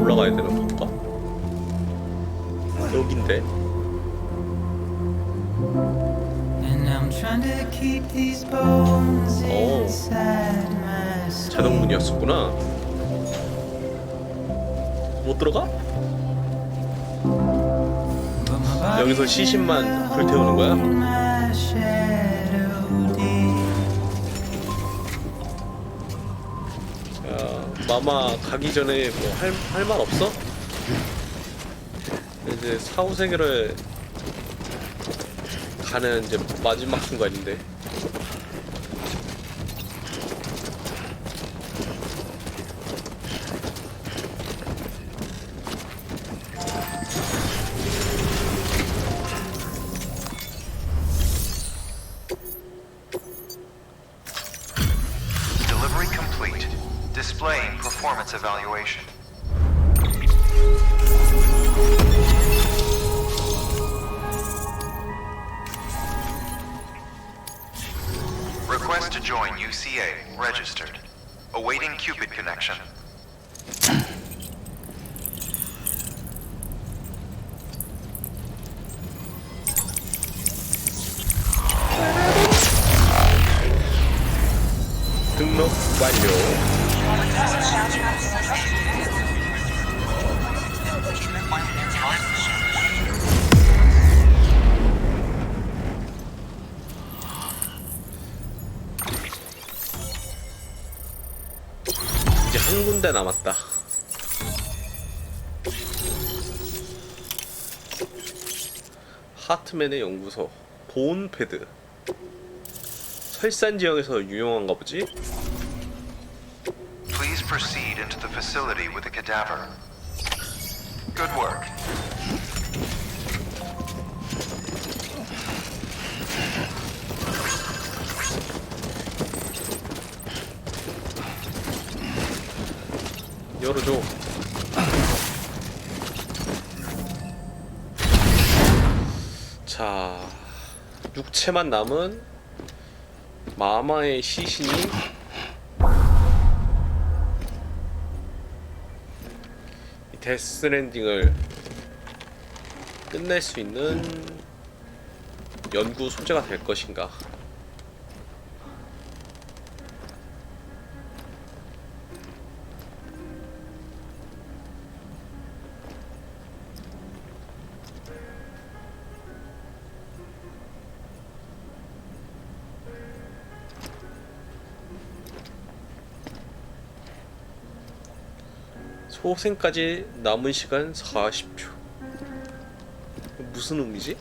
[SPEAKER 1] 올라가야 되는 건가? 여긴데.
[SPEAKER 10] And I'm trying to keep these bones
[SPEAKER 1] 오,
[SPEAKER 10] inside my skin.
[SPEAKER 1] 자동문이었었구나. 못 들어가?
[SPEAKER 10] But my body
[SPEAKER 1] 여기서 시신만 불태우는 거야?
[SPEAKER 10] my shadow did.
[SPEAKER 1] 야, 마마 가기 전에 뭐 할 말 없어? 이제 사후세계를 가는 이제 마지막 순간인데.
[SPEAKER 7] Delivery complete. Displaying performance evaluation. Request to join UCA. Registered. Awaiting Cupid connection.
[SPEAKER 1] 등록 완료. 이제 한 군데 남았다. 하트맨의 연구소. 보온패드. 설산 지역에서 유용한가 보지?
[SPEAKER 7] Please proceed into the facility with the cadaver. Good work.
[SPEAKER 1] 열어줘. 자, 육체만 남은 마마의 시신이 이 데스랜딩을 끝낼 수 있는 연구 소재가 될 것인가? 소생까지 남은 시간 40초. 무슨 의미지?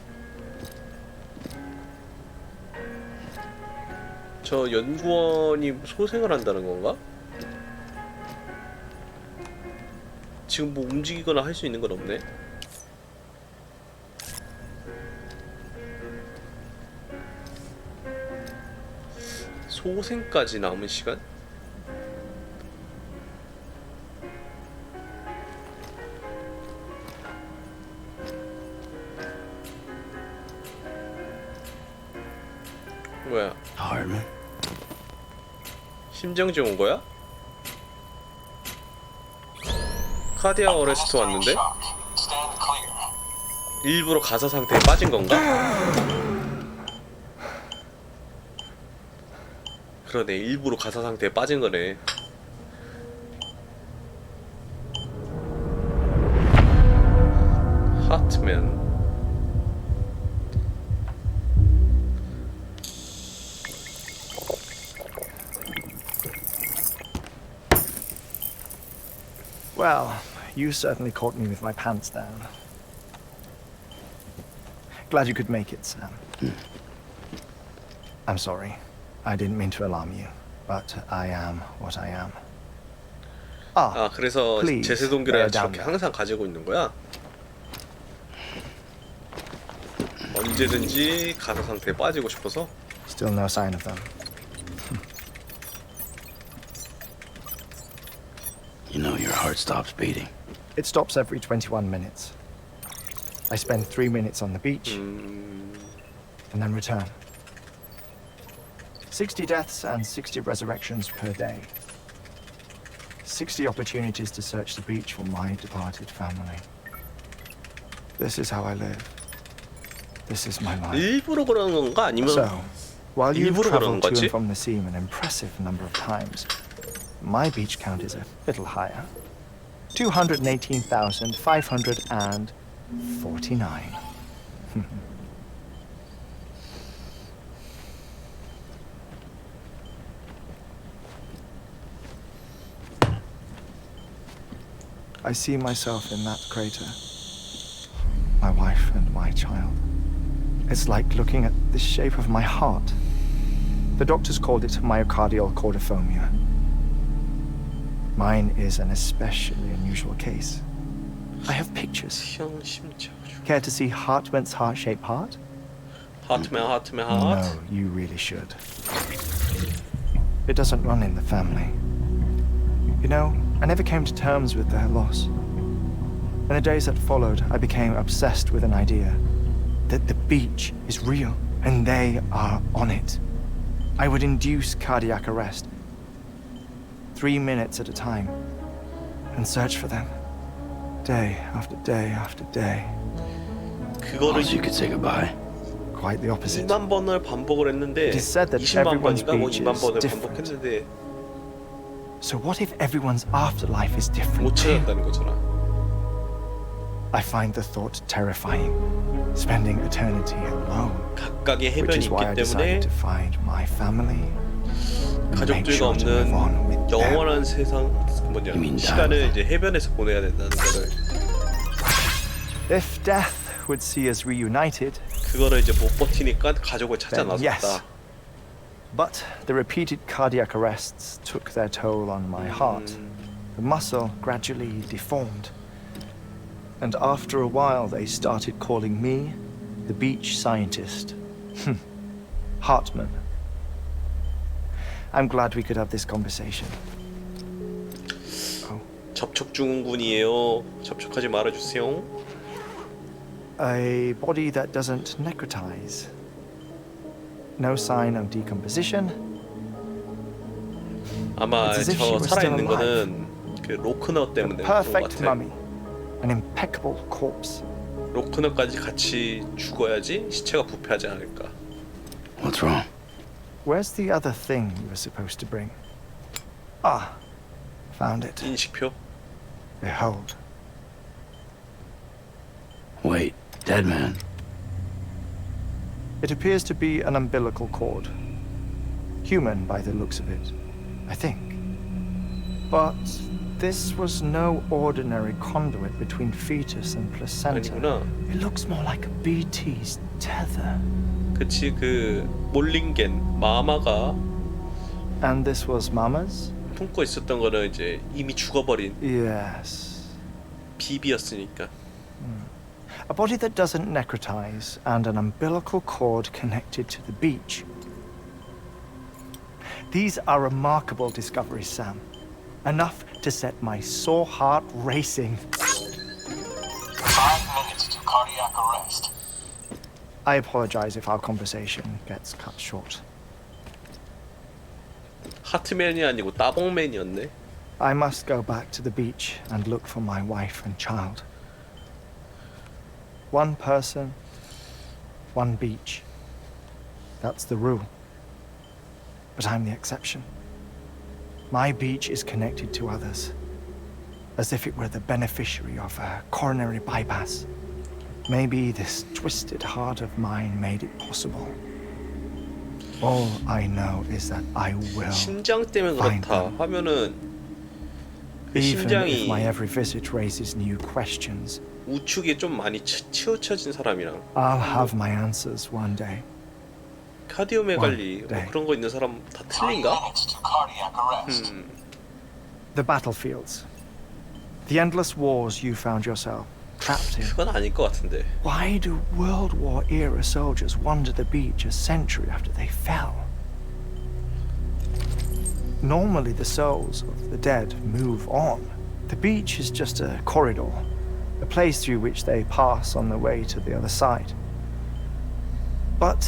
[SPEAKER 1] 저 연구원이 소생을 한다는 건가? 지금 뭐 움직이거나 할 수 있는 건 없네. 소생까지 남은 시간? 뭐야?
[SPEAKER 3] Hardman.
[SPEAKER 1] 심정지 온 거야? 카디아 어레스트 왔는데? 일부러 가사 상태에 빠진 건가? 그러네, 일부러 가사 상태에 빠진 거네. 하트맨.
[SPEAKER 6] Well, you certainly caught me with my pants down. Glad you could make it, Sam. I'm sorry. I didn't mean to alarm you, but I am what I am.
[SPEAKER 1] 아, 그래서
[SPEAKER 6] please,
[SPEAKER 1] 제세 동기를
[SPEAKER 6] lay
[SPEAKER 1] 저렇게
[SPEAKER 6] down
[SPEAKER 1] 항상 가지고 있는 거야? 언제든지 가사 상태에 빠지고 싶어서?
[SPEAKER 6] Still no sign of them.
[SPEAKER 3] You know your heart stops beating.
[SPEAKER 6] It stops every 21 minutes. I spend 3 minutes on the beach and then return. 60 deaths and 60 resurrections per day. 60 opportunities to search the beach for my departed family. This is how I live. This is my life.
[SPEAKER 1] 일부러 그러는 건가? 아니면
[SPEAKER 6] So, while you've
[SPEAKER 1] 일부러 그러는
[SPEAKER 6] traveled to
[SPEAKER 1] 거지?
[SPEAKER 6] and from the sea an impressive number of times, my beach count is a little higher. 218,549. I see myself in that crater. My wife and my child. It's like looking at the shape of my heart. The doctors called it myocardial cordiphomia. Mine is an especially unusual case. I have pictures. Care to see Hartman's heart-shaped heart?
[SPEAKER 1] 하트맨 하트.
[SPEAKER 6] No, you really should. It doesn't run in the family. You know, I never came to terms with their loss. In the days that followed, I became obsessed with an idea that the beach is real and they are on it. I would induce cardiac arrest, 3 minutes at a time, and search for them, day after day after day.
[SPEAKER 1] 그거를
[SPEAKER 3] So you could say goodbye.
[SPEAKER 6] Quite the opposite.
[SPEAKER 1] 2만 번을 반복을 했는데
[SPEAKER 6] It is said that
[SPEAKER 1] 20만
[SPEAKER 6] everyone's
[SPEAKER 1] 번인가 뭐
[SPEAKER 6] beach
[SPEAKER 1] 2만
[SPEAKER 6] is
[SPEAKER 1] 번을
[SPEAKER 6] different.
[SPEAKER 1] 반복했는데
[SPEAKER 6] So what if everyone's afterlife is different
[SPEAKER 1] 못
[SPEAKER 6] too?
[SPEAKER 1] 찾았다는 거잖아.
[SPEAKER 6] I find the thought terrifying. Spending eternity alone.
[SPEAKER 1] 각각의
[SPEAKER 6] Which
[SPEAKER 1] 해변이
[SPEAKER 6] is why I
[SPEAKER 1] 있기 때문에
[SPEAKER 6] decided to find my family. And make
[SPEAKER 1] 가족들과
[SPEAKER 6] sure to move on
[SPEAKER 1] 없는
[SPEAKER 6] with them.
[SPEAKER 1] 영원한 세상 뭐냐
[SPEAKER 3] You mean
[SPEAKER 1] 시간을 이제 해변에서 보내야 된다는 거를
[SPEAKER 6] If death would see us reunited,
[SPEAKER 1] 그거를 이제 못 버티니까 가족을 찾아
[SPEAKER 6] then yes.
[SPEAKER 1] 나섰다.
[SPEAKER 6] But the repeated cardiac arrests took their toll on my heart. The muscle gradually deformed. And after a while, they started calling me the beach scientist. Hartman. I'm glad we could have this conversation. Oh.
[SPEAKER 1] 접촉 증후군이에요. 접촉하지 말아주세요.
[SPEAKER 6] A body that doesn't necrotize. No sign of decomposition.
[SPEAKER 1] 아마
[SPEAKER 6] It's as if she
[SPEAKER 1] 저
[SPEAKER 6] was
[SPEAKER 1] 살아있는
[SPEAKER 6] still alive.
[SPEAKER 1] 거는 그 로크넛
[SPEAKER 6] A
[SPEAKER 1] 때문에 그런 것
[SPEAKER 6] perfect
[SPEAKER 1] 같아.
[SPEAKER 6] mummy. An impeccable corpse.
[SPEAKER 1] 로크넛까지 같이 죽어야지 시체가 부패하지 않을까.
[SPEAKER 3] What's wrong?
[SPEAKER 6] Where's the other thing you were supposed to bring? Ah, found it.
[SPEAKER 1] 인식표?
[SPEAKER 6] Behold.
[SPEAKER 3] Wait, dead man.
[SPEAKER 6] It appears to be an umbilical cord. Human by the looks of it, I think. But this was no ordinary conduit between fetus and placenta.
[SPEAKER 1] 아니구나.
[SPEAKER 6] It looks more like a BT's tether.
[SPEAKER 1] 그치 그 몰링겐 마마가
[SPEAKER 6] And this was Mama's?
[SPEAKER 1] 품고 있었던 거는 이제 이미 죽어버린
[SPEAKER 6] Yes.
[SPEAKER 1] 비비였으니까.
[SPEAKER 6] A body that doesn't necrotize and an umbilical cord connected to the beach. These are remarkable discoveries, Sam. Enough to set my sore heart racing.
[SPEAKER 11] 5 minutes to cardiac arrest.
[SPEAKER 6] I apologize if our conversation gets cut short.
[SPEAKER 1] 하트맨이 아니고 따봉맨이었네.
[SPEAKER 6] I must go back to the beach and look for my wife and child. One person, one beach. That's the rule. But I'm the exception. My beach is connected to others, as if it were the beneficiary of a coronary bypass. Maybe this twisted heart of mine made it possible. All I know is that I will
[SPEAKER 1] 심장 때문에
[SPEAKER 6] find
[SPEAKER 1] 그렇다
[SPEAKER 6] them.
[SPEAKER 1] 하면은 그
[SPEAKER 6] Even if
[SPEAKER 1] 심장이
[SPEAKER 6] my every visit raises new questions,
[SPEAKER 1] 우측에 좀 많이 치우쳐진 사람이랑
[SPEAKER 6] I'll have my answers one day.
[SPEAKER 1] 카디오메갈리 뭐
[SPEAKER 6] 네.
[SPEAKER 1] 그런 거 있는 사람 다
[SPEAKER 11] 3
[SPEAKER 1] 틀린가?
[SPEAKER 11] minutes to cardiac arrest.
[SPEAKER 6] The battlefields. The endless wars you found yourself trapped in.
[SPEAKER 1] 그건 아닐 것 같은데.
[SPEAKER 6] Why do World War era soldiers wander the beach a century after they fell? Normally the souls of the dead move on. The beach is just a corridor, a place through which they pass on their way to the other side. But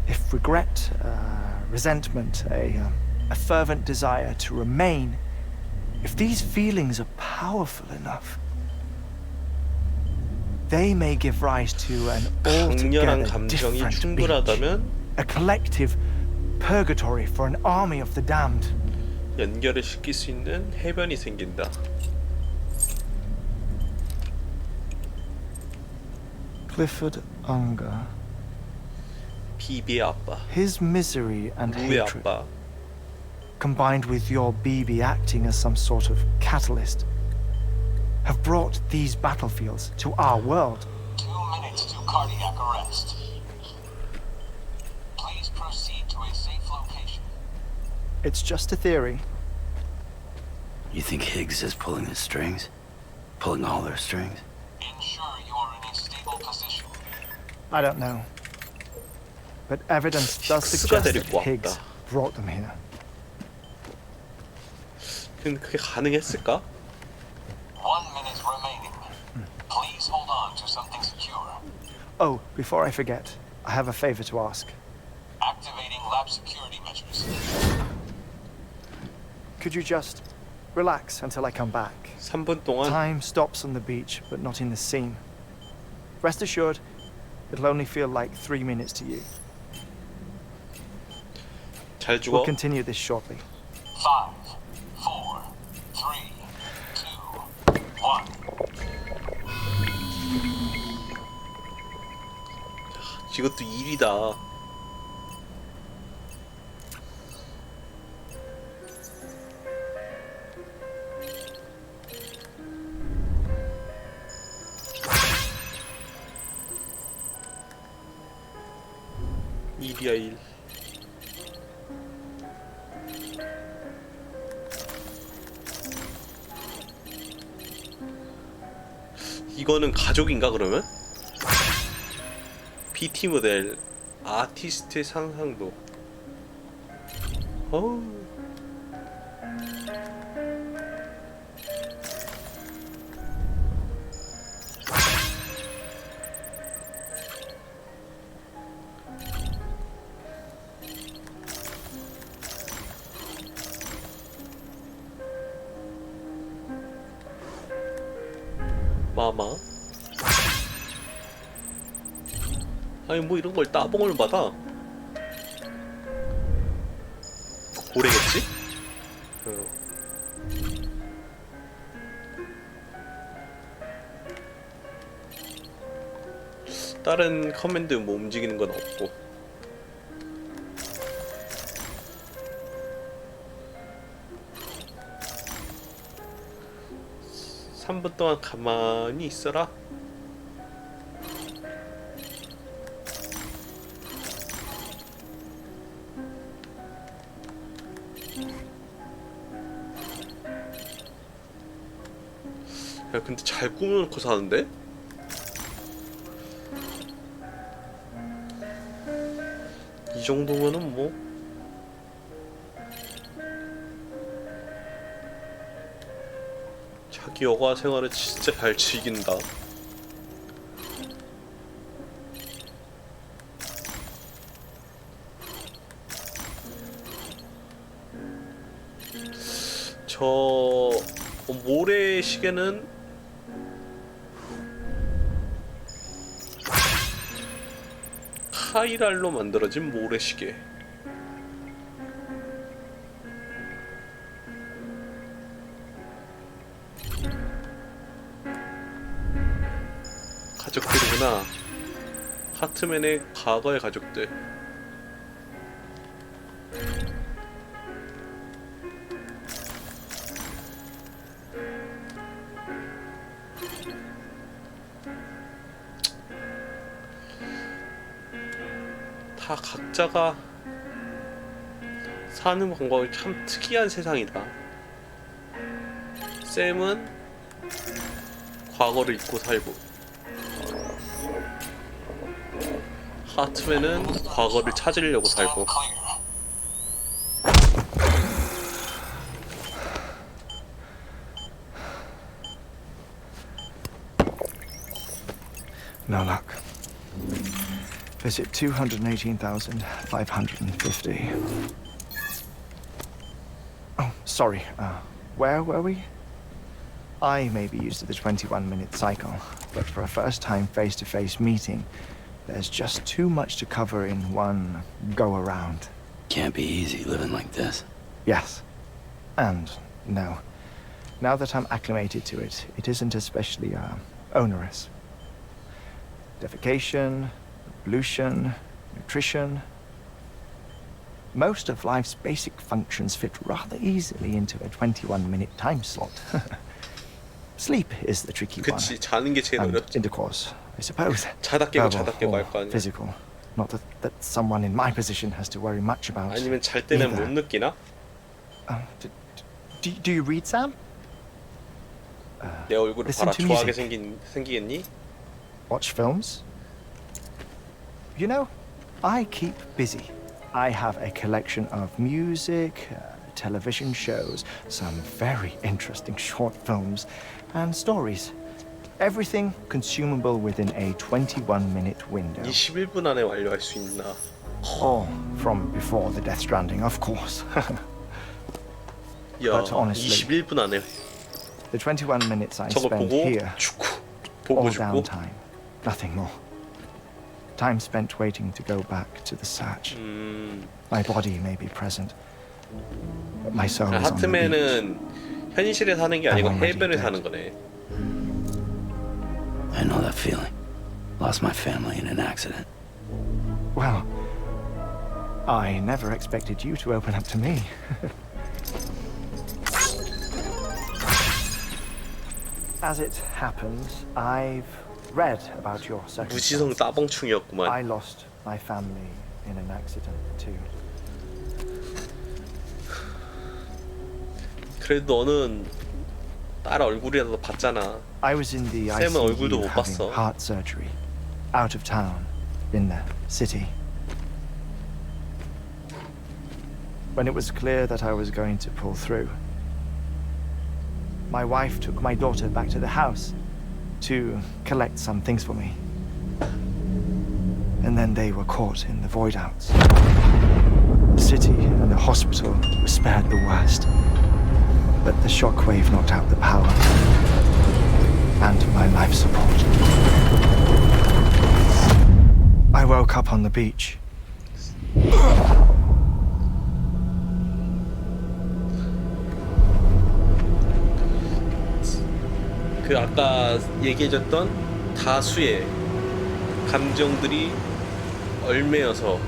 [SPEAKER 6] if regret, resentment, a fervent desire to remain, if these feelings are powerful enough, they may give rise to an
[SPEAKER 1] 강렬한
[SPEAKER 6] altogether
[SPEAKER 1] 감정이
[SPEAKER 6] different beach,
[SPEAKER 1] 충분하다면
[SPEAKER 6] a collective purgatory for an army of the damned.
[SPEAKER 1] 연결을 시킬 수 있는 해변이 생긴다.
[SPEAKER 6] Clifford Unger.
[SPEAKER 1] 비비의 아빠,
[SPEAKER 6] His misery and
[SPEAKER 1] 루의
[SPEAKER 6] hatred,
[SPEAKER 1] 아빠.
[SPEAKER 6] combined with your BB acting as some sort of catalyst, have brought these battlefields to our world.
[SPEAKER 11] 2 minutes to cardiac arrest. Please proceed to a safe location.
[SPEAKER 6] It's just a theory.
[SPEAKER 3] You think Higgs is pulling the strings? Pulling all their strings?
[SPEAKER 11] Ensure you are in a stable position.
[SPEAKER 6] I don't know. But evidence does
[SPEAKER 1] Higgs가
[SPEAKER 6] suggest that
[SPEAKER 1] 데리고
[SPEAKER 6] Higgs
[SPEAKER 1] 왔다.
[SPEAKER 6] brought them here.
[SPEAKER 1] 근데 그게 가능했을까?
[SPEAKER 11] 1 minute remaining. Please hold on to something secure.
[SPEAKER 6] Oh, before I forget, I have a favor to ask.
[SPEAKER 11] Activating lab security measures.
[SPEAKER 6] Could you just relax until I come back?
[SPEAKER 1] 3분 동안
[SPEAKER 6] Time stops on the beach, but not in the scene. Rest assured, it'll only feel like 3 minutes to you.
[SPEAKER 1] 잘
[SPEAKER 6] We'll
[SPEAKER 1] 죽어.
[SPEAKER 6] continue this shortly.
[SPEAKER 11] 5, 4, 3, 2, 1.
[SPEAKER 1] 이것도 일이다. 일이야 일. 이거는 가족인가 그러면? PT 모델 아티스트의 상상도. 어우. 마마. 아니 뭐 이런 걸 따봉을 받아. 고래겠지? 다른 커맨드 뭐 움직이는 건 없고. 삼 분 동안 가만히 있어라. 야 근데 잘 꾸며놓고 사는데? 이 정도면은 뭐 자기 여가 생활을 진짜 잘 즐긴다. 저 모래시계는 카이랄로 만들어진 모래시계. 가족들이구나. 하트맨의 과거의 가족들. 다 각자가 사는 방법이 참 특이한 세상이다. 샘은 과거를 잊고 살고, 하트맨은 과거를 찾으려고 살고.
[SPEAKER 6] No luck. Visit 218,550. Oh, sorry. Where were we? I may be used to the 21-minute cycle, but for a first-time face-to-face meeting, there's just too much to cover in one go-around.
[SPEAKER 3] Can't be easy living like this.
[SPEAKER 6] Yes. And no. Now that I'm acclimated to it, it isn't especially onerous. Defecation, pollution, nutrition. Most of life's basic functions fit rather easily into a 21-minute time slot. Sleep is the tricky one.
[SPEAKER 1] 그치, 자는 게 제일
[SPEAKER 6] And
[SPEAKER 1] 어렵지.
[SPEAKER 6] intercourse, I suppose.
[SPEAKER 1] 자다 깨고
[SPEAKER 6] Verbal
[SPEAKER 1] 자다 깨고
[SPEAKER 6] or
[SPEAKER 1] 할 거 아니야.
[SPEAKER 6] physical. Not that someone in my position has to worry much about.
[SPEAKER 1] 아니면 잘 때는 못
[SPEAKER 6] either.
[SPEAKER 1] 느끼나?
[SPEAKER 6] Do you read, Sam?
[SPEAKER 1] 내 얼굴을
[SPEAKER 6] listen
[SPEAKER 1] 봐라.
[SPEAKER 6] to
[SPEAKER 1] 좋아하게
[SPEAKER 6] music.
[SPEAKER 1] 생기겠니?
[SPEAKER 6] Watch films? You know, I keep busy. I have a collection of music, television shows, some very interesting short films, and stories. Everything consumable within a 21-minute window.
[SPEAKER 1] 21분 안에 완료할 수 있나?
[SPEAKER 6] All from before the Death Stranding, of course.
[SPEAKER 1] 야,
[SPEAKER 6] But honestly,
[SPEAKER 1] 21분 안에
[SPEAKER 6] the 21 minutes I
[SPEAKER 1] 저거
[SPEAKER 6] spend
[SPEAKER 1] 보고
[SPEAKER 6] here,
[SPEAKER 1] 죽고
[SPEAKER 6] all
[SPEAKER 1] 보고 죽고.
[SPEAKER 6] downtime, nothing more. Time spent waiting to go back to the search. My body may be present, but my soul is on the beach.
[SPEAKER 1] 하트맨은 현실에 사는 게 아니고
[SPEAKER 6] I'm already
[SPEAKER 1] 해변에
[SPEAKER 6] dead.
[SPEAKER 1] 사는 거네.
[SPEAKER 3] I know that feeling. Lost my family in an accident.
[SPEAKER 6] Well, I never expected you to open up to me. As it happens, I've read about your
[SPEAKER 1] 무지성
[SPEAKER 6] circumstances.
[SPEAKER 1] 따봉충이었구만.
[SPEAKER 6] I lost my family in an accident too.
[SPEAKER 1] 그래도 너는 딸 얼굴이라도 봤잖아.
[SPEAKER 6] I was in the
[SPEAKER 1] 샘은 얼굴도
[SPEAKER 6] ICU
[SPEAKER 1] 못
[SPEAKER 6] having
[SPEAKER 1] 봤어.
[SPEAKER 6] heart surgery, out of town, in the city. When it was clear that I was going to pull through, my wife took my daughter back to the house to collect some things for me. And then they were caught in the void outs. The city and the hospital were spared the worst, but the shockwave knocked out the power and my life support. I woke up on the beach.
[SPEAKER 1] 그 아까 얘기해줬던 다수의 감정들이 얼매여서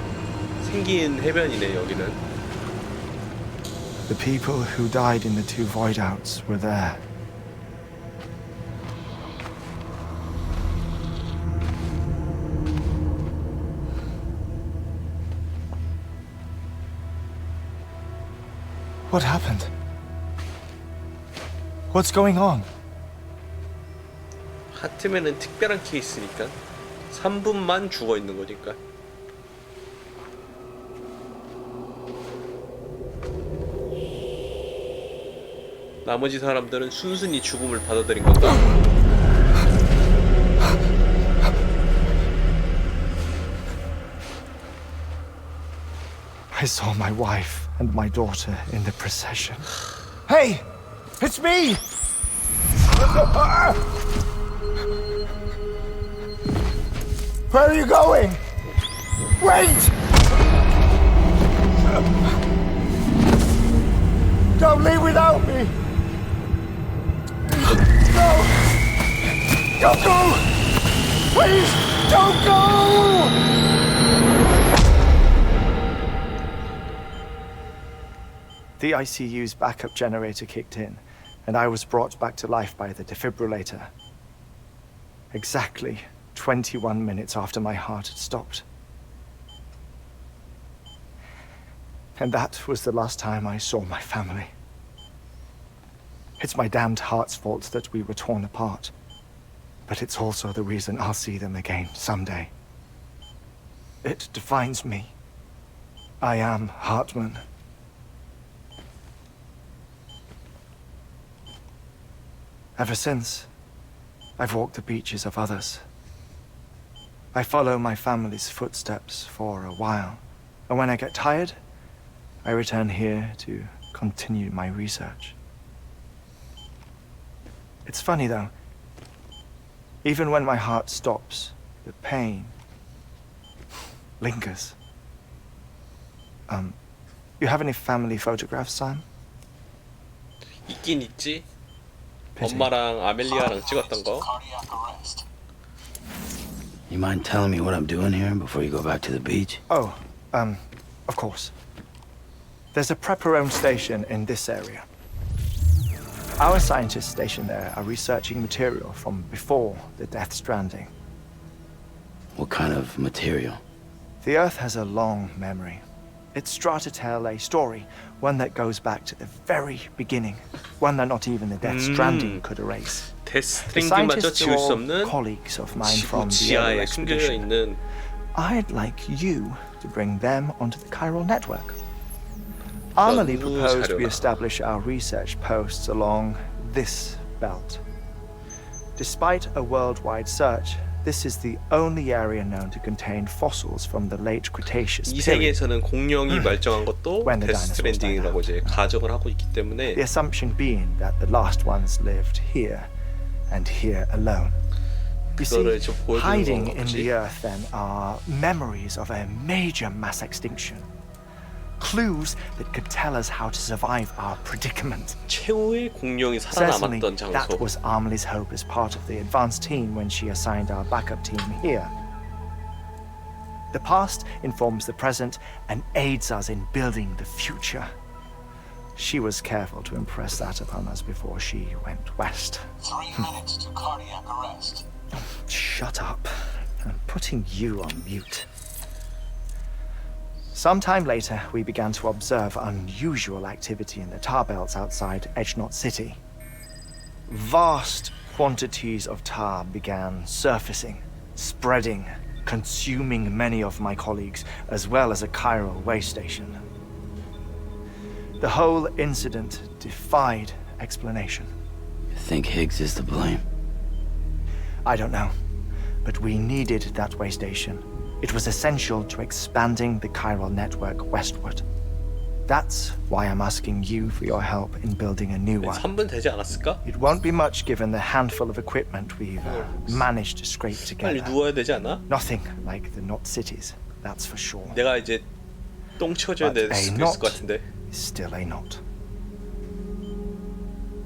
[SPEAKER 1] 생긴 해변이네 여기는.
[SPEAKER 6] The people who died in the two void outs were there. What happened? What's going on?
[SPEAKER 1] 하트맨은 특별한 케이스니까 3분만 죽어 있는 거니까. 나머지 사람들은 순순히 죽음을 받아들인 건가?
[SPEAKER 6] I saw my wife and my daughter in the procession. Hey! It's me! Where are you going? Wait! Don't leave without me! No! Don't go! Please, don't go! The ICU's backup generator kicked in, and I was brought back to life by the defibrillator. Exactly 21 minutes after my heart had stopped. And that was the last time I saw my family. It's my damned heart's fault that we were torn apart, but it's also the reason I'll see them again someday. It defines me. I am Hartman. Ever since, I've walked the beaches of others. I follow my family's footsteps for a while, and when I get tired, I return here to continue my research. It's funny though, even when my heart stops, the pain lingers. You have any family photographs, Sam?
[SPEAKER 1] 있긴 있지. 엄마랑 아멜리아랑 찍었던 거.
[SPEAKER 3] You mind telling me what I'm doing here before you go back to the beach?
[SPEAKER 6] Oh, of course. There's a prepper-owned station in this area. Our scientists stationed there are researching material from before the Death Stranding.
[SPEAKER 3] What kind of material?
[SPEAKER 6] The Earth has a long memory. It's trying to tell a story, one that goes back to the very beginning, one that not even the Death Stranding could erase.
[SPEAKER 1] 데스
[SPEAKER 6] The
[SPEAKER 1] 스트랜딩마저
[SPEAKER 6] scientists
[SPEAKER 1] 지울
[SPEAKER 6] are
[SPEAKER 1] 수
[SPEAKER 6] all
[SPEAKER 1] 없는
[SPEAKER 6] colleagues of mine
[SPEAKER 1] 지구
[SPEAKER 6] from the earlier
[SPEAKER 1] 지하에 숨겨져
[SPEAKER 6] expedition.
[SPEAKER 1] 있는.
[SPEAKER 6] I'd like you to bring them onto the chiral network. Amelie proposed we establish our research posts along this belt. Despite a worldwide search, this is the only area known to contain fossils from the late Cretaceous
[SPEAKER 1] 이
[SPEAKER 6] period.
[SPEAKER 1] 세계에서는 공룡이 말정한 것도
[SPEAKER 6] When the
[SPEAKER 1] 데스
[SPEAKER 6] dinosaurs died
[SPEAKER 1] 스트랜딩이라고 이제 가정을 하고 있기 때문에
[SPEAKER 6] The assumption being that the last ones lived here and here alone. You
[SPEAKER 1] 그거를
[SPEAKER 6] see,
[SPEAKER 1] 좀 보여주는
[SPEAKER 6] hiding
[SPEAKER 1] 건가
[SPEAKER 6] in
[SPEAKER 1] 보지.
[SPEAKER 6] the earth then are memories of a major mass extinction. Clues that could tell us how to survive our predicament.
[SPEAKER 1] 최후의 공룡이
[SPEAKER 6] Certainly,
[SPEAKER 1] 살아남았던
[SPEAKER 6] that
[SPEAKER 1] 장소.
[SPEAKER 6] was Amelie's hope as part of the advanced team when she assigned our backup team here. The past informs the present and aids us in building the future. She was careful to impress that upon us before she went west.
[SPEAKER 11] 3 minutes to cardiac arrest.
[SPEAKER 6] Shut up. I'm putting you on mute. Sometime later, we began to observe unusual activity in the tar belts outside Edgenot City. Vast quantities of tar began surfacing, spreading, consuming many of my colleagues, as well as a chiral way station. The whole incident defied explanation.
[SPEAKER 3] You think Higgs is to blame?
[SPEAKER 6] I don't know, but we needed that way station. It was essential to expanding the chiral network westward. That's why I'm asking you for your help in building a new one.
[SPEAKER 1] 3분 되지 않았을까?
[SPEAKER 6] It won't be much given the handful of equipment we've managed to scrape
[SPEAKER 1] 빨리
[SPEAKER 6] together.
[SPEAKER 1] 누워야 되지 않아?
[SPEAKER 6] Nothing like the knot cities, that's for sure.
[SPEAKER 1] 내가 이제 똥 치워줘야
[SPEAKER 6] But
[SPEAKER 1] 될
[SPEAKER 6] a
[SPEAKER 1] 수도 있을
[SPEAKER 6] knot
[SPEAKER 1] 것 같은데.
[SPEAKER 6] is still a knot.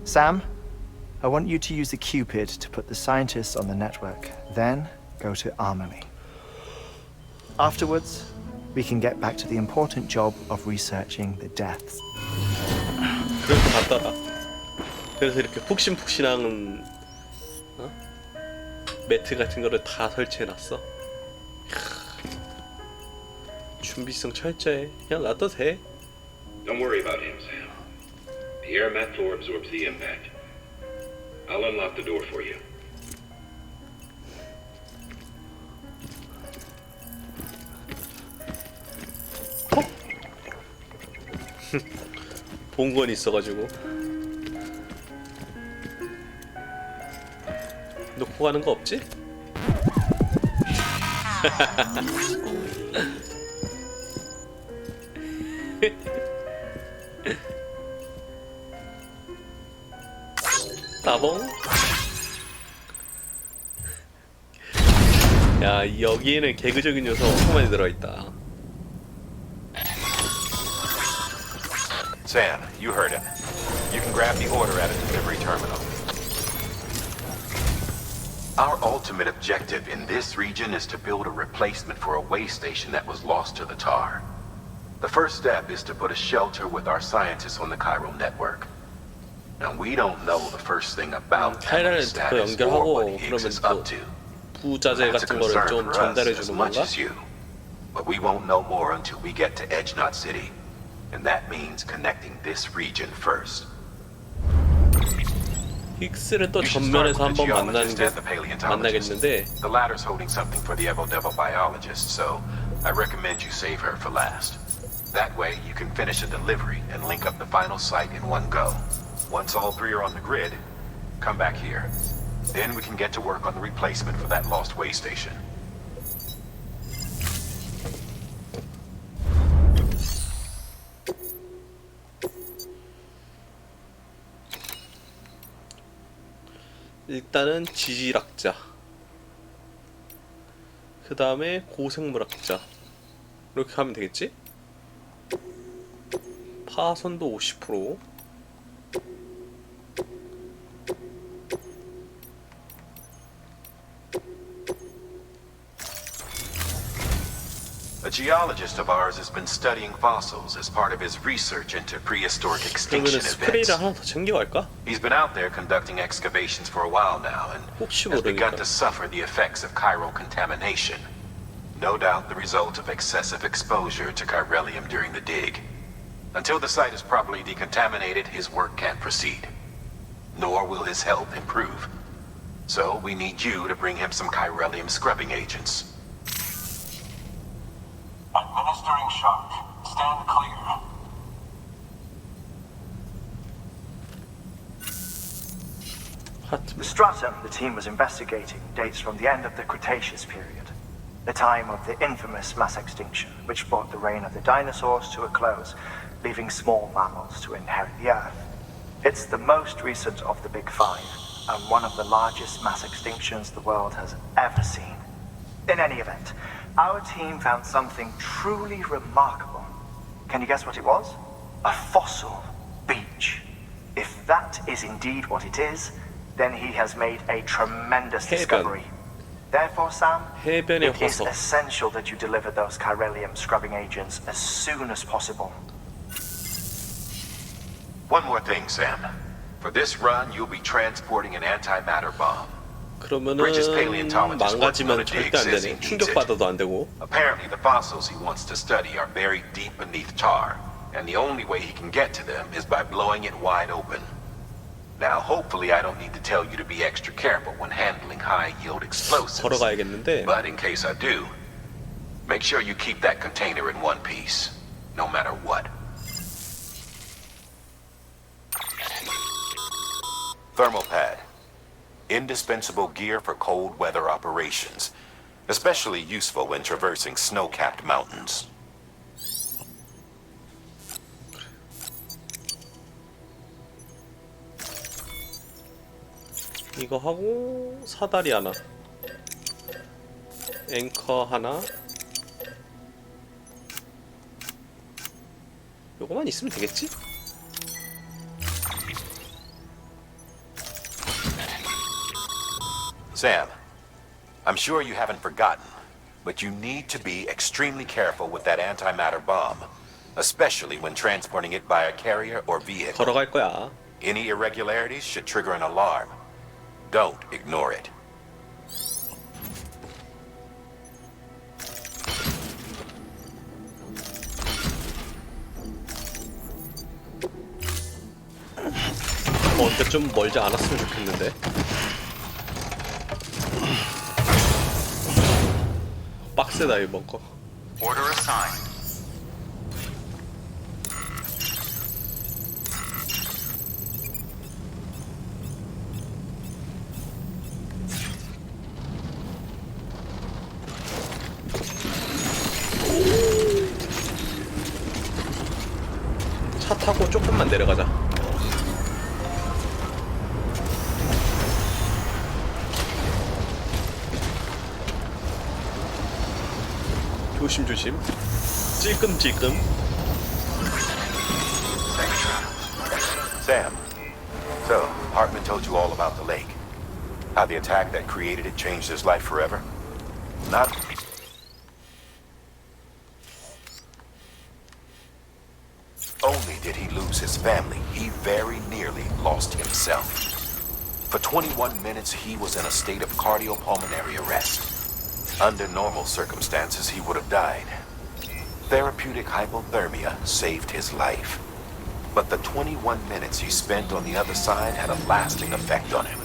[SPEAKER 6] Sam, I want you to use the Cupid to put the scientists on the network. Then go to Amelie. Afterwards, we can get back to the important job of researching the deaths.
[SPEAKER 1] 그래서 갔다가 그래서 이렇게 푹신푹신한 매트 같은 거를 다 설치해놨어. 준비성 철저해. 그냥 놔둬도 돼.
[SPEAKER 8] Don't worry about him, Sam. The air mat floor absorbs the impact. I'll unlock the door for you.
[SPEAKER 1] 본 건 있어가지고. 놓고 가는 거 없지? 따봉. 야, 여기에는 개그적인 요소가 엄청 많이 들어있다.
[SPEAKER 8] Sam, you heard him. You can grab the order at a delivery terminal. Our ultimate objective in this region is to build a replacement for a way station that was lost to the tar. The first step is to put a shelter with our scientists on the chiral network. Now, we don't know the first thing about
[SPEAKER 1] 카이라를
[SPEAKER 8] Emily's
[SPEAKER 1] 듣고
[SPEAKER 8] status or what
[SPEAKER 1] 연결하고
[SPEAKER 8] Higgs is
[SPEAKER 1] 그러면
[SPEAKER 8] up
[SPEAKER 1] 또
[SPEAKER 8] to.
[SPEAKER 1] 부자재
[SPEAKER 8] That's a
[SPEAKER 1] 같은 거를
[SPEAKER 8] concern
[SPEAKER 1] 좀
[SPEAKER 8] for us
[SPEAKER 1] 전달해
[SPEAKER 8] as
[SPEAKER 1] 주는
[SPEAKER 8] much
[SPEAKER 1] 건가?
[SPEAKER 8] as you. But we won't know more until we get to Edge Knot City. And that means connecting this region first.
[SPEAKER 1] 힉스를 또
[SPEAKER 8] You should start
[SPEAKER 1] 전면에서
[SPEAKER 8] with the
[SPEAKER 1] 한번 만나는
[SPEAKER 8] geologist
[SPEAKER 1] 게
[SPEAKER 8] and the paleontologist.
[SPEAKER 1] 만나겠는데
[SPEAKER 8] The latter's holding something for the Evo Devil biologist, so I recommend you save her for last. That way, you can finish a delivery and link up the final site in one go. Once all three are on the grid, come back here. Then we can get to work on the replacement for that lost way station.
[SPEAKER 1] 일단은 지질학자, 그 다음에 고생물학자 이렇게 하면 되겠지? 파손도 50%.
[SPEAKER 8] A geologist of ours has been studying fossils as part of his research into prehistoric extinction
[SPEAKER 1] 그러면은 스프레이를
[SPEAKER 8] events.
[SPEAKER 1] 하나 더 챙겨갈까?
[SPEAKER 8] He's been out there conducting excavations for a while now and
[SPEAKER 1] 혹시
[SPEAKER 8] has begun
[SPEAKER 1] 모르니까.
[SPEAKER 8] to suffer the effects of chiral contamination. No doubt the result of excessive exposure to chiralium during the dig. Until the site is properly decontaminated, his work can't proceed. Nor will his health improve. So we need you to bring him some chiralium scrubbing agents.
[SPEAKER 11] Administering shock. Stand clear.
[SPEAKER 6] The stratum the team was investigating dates from the end of the Cretaceous period, the time of the infamous mass extinction, which brought the reign of the dinosaurs to a close, leaving small mammals to inherit the Earth. It's the most recent of the Big Five, and one of the largest mass extinctions the world has ever seen. In any event, our team found something truly remarkable. Can you guess what it was? A fossil beach. If that is indeed what it is, then he has made a tremendous discovery. Therefore, Sam,
[SPEAKER 1] 해변의
[SPEAKER 6] it is
[SPEAKER 1] 화석.
[SPEAKER 6] essential that you deliver those chiralium scrubbing agents as soon as possible.
[SPEAKER 8] One more thing, Sam. For this run, you'll be transporting an antimatter bomb.
[SPEAKER 1] 그러면은 망가지면 절대 안 되네. 충격받아도 안 되고.
[SPEAKER 8] Apparently, the fossils he wants to study are buried deep beneath tar, and the only way he can get to them is by blowing it wide open. Now, hopefully, I don't need to tell you to be extra careful when handling high-yield explosives.
[SPEAKER 1] 걸어가야겠는데.
[SPEAKER 8] But in case I do, make sure you keep that container in one piece, no matter what. Thermal pad. Indispensable gear for cold weather operations, especially useful when traversing snow-capped mountains.
[SPEAKER 1] 이거 하고 사다리 하나, 앵커 하나. 요거만 있으면 되겠지?
[SPEAKER 8] Sam, I'm sure you haven't forgotten, but you need to be extremely careful with that antimatter bomb, especially when transporting it by a carrier or vehicle.
[SPEAKER 1] 걸어갈 거야.
[SPEAKER 8] Any irregularities should trigger an alarm. Don't ignore it.
[SPEAKER 1] 근데 좀 멀지 않았으면 좋겠는데. 빡세다 이번 거.
[SPEAKER 7] Order assigned.
[SPEAKER 1] 조금만 내려가자. 조심조심. 찔끔찔끔.
[SPEAKER 8] Sam, so Hartman told you all about the lake. How the attack that created it changed his life forever? Not only did he lose his family, he very nearly lost himself. For 21 minutes, he was in a state of cardiopulmonary arrest. Under normal circumstances, he would have died. Therapeutic hypothermia saved his life. But the 21 minutes he spent on the other side had a lasting effect on him.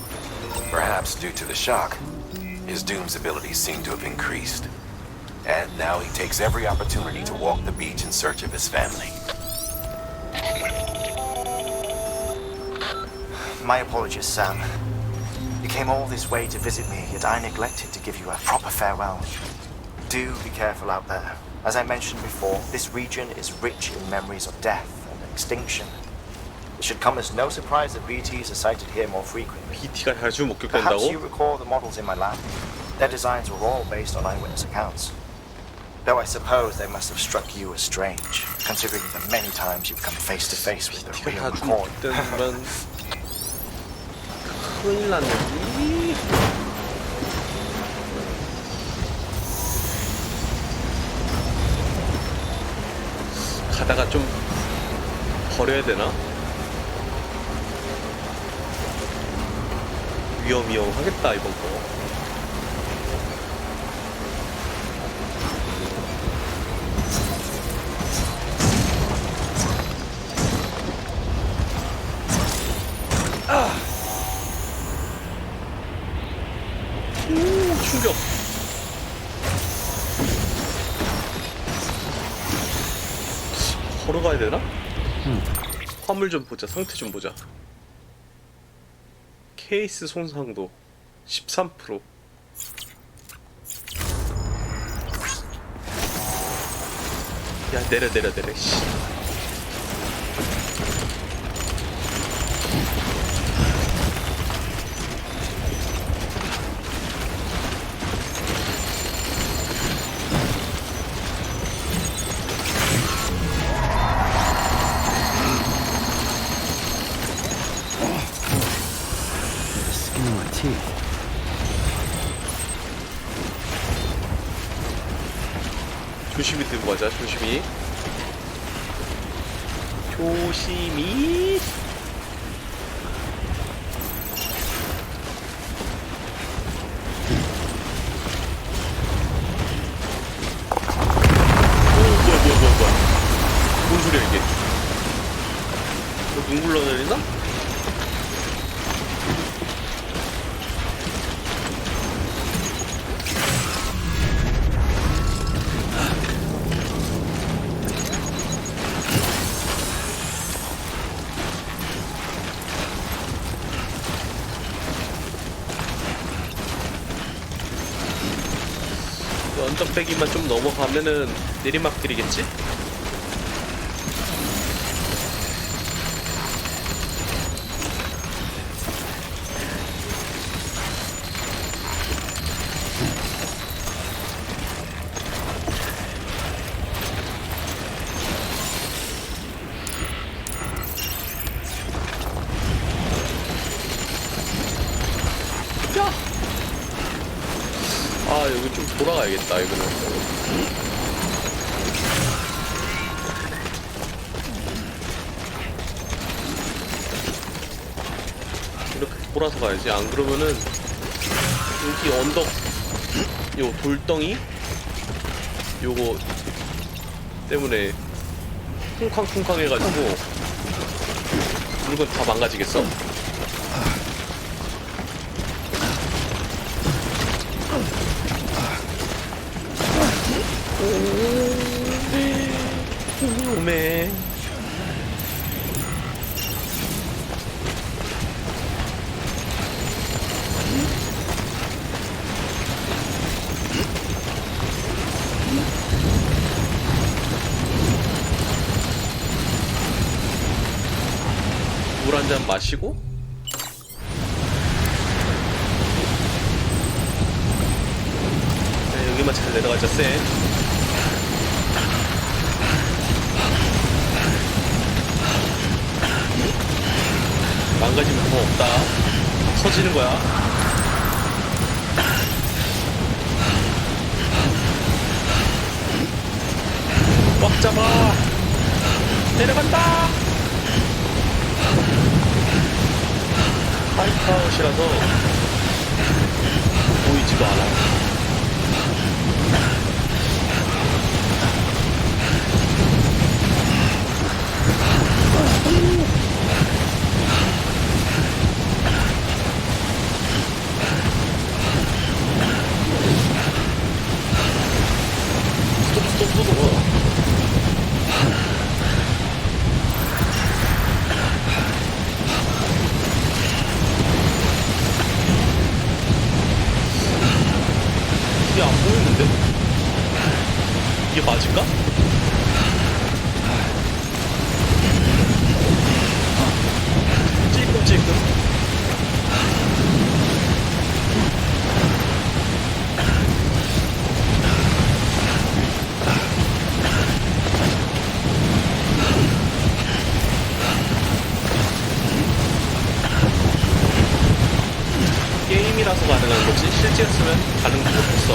[SPEAKER 8] Perhaps due to the shock, his Doom's abilities seem to have increased. And now he takes every opportunity to walk the beach in search of his family.
[SPEAKER 6] My apologies, Sam. You came all this way to visit me, yet I neglected to give you a proper farewell. Do be careful out there. As I mentioned before, this region is rich in memories of death and extinction. It should come as no surprise that BTs are sighted here more frequently.
[SPEAKER 1] BT가 자주
[SPEAKER 6] Perhaps you
[SPEAKER 1] 목격된다고?
[SPEAKER 6] recall the models in my lab? Their designs were all based on eyewitness accounts. Though I suppose they must have struck you as strange, considering the many times you've come face to face with the
[SPEAKER 1] BT가
[SPEAKER 6] real
[SPEAKER 1] 자주
[SPEAKER 6] McCoy.
[SPEAKER 1] 목격되면 큰일 났네. 가다가 좀 버려야 되나? 위험하겠다 이번 거. 충격. 걸어가야 되나? 화물 좀 보자. 상태 좀 보자. 케이스 손상도 13%. 야, 내려. 씨. 조심히 들고 가자. 조심히. 뭐야. 뭔 소리야 이게? 눈 굴러내리나? 언덕배기만 좀 넘어가면은 내리막길이겠지? 아, 여기 좀 돌아가야겠다, 이거는. 이렇게 돌아서 가야지. 안 그러면은 여기 언덕 요 돌덩이 요거 때문에 쿵쾅쿵쾅 해가지고 물건 다 망가지겠어. 오메. 물 한 잔 마시고 네, 여기만 잘 내려가자. 쌤 망가지면 그거 없다. 서지는 거야. 꽉 잡아. 내려간다. 하이파웃이라서 보이지도 않아. 이게 안 보이는데? 이게 맞을까? 찔끔찔끔. 게임이라서 가능한 거지 실제였으면 가능 못했어.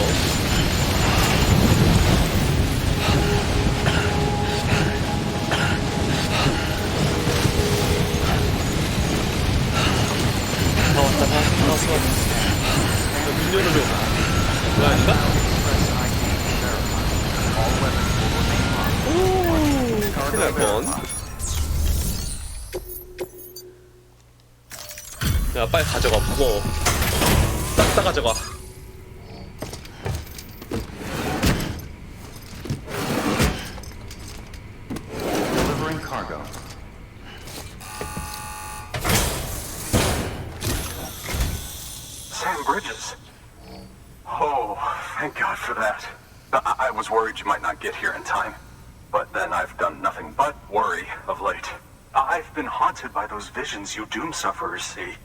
[SPEAKER 1] 다 왔다 다 왔어. 문 열으면 그거 아닌가? 오 큰일 날 뻔. 야 빨리 가져가. 무거워. 싹 다 가져가.
[SPEAKER 7] Delivering cargo.
[SPEAKER 12] Sam Bridges. Oh, thank God for that. I was worried you might not get here in time. But then I've done nothing but worry of late. I've been haunted by those visions you doom sufferers see.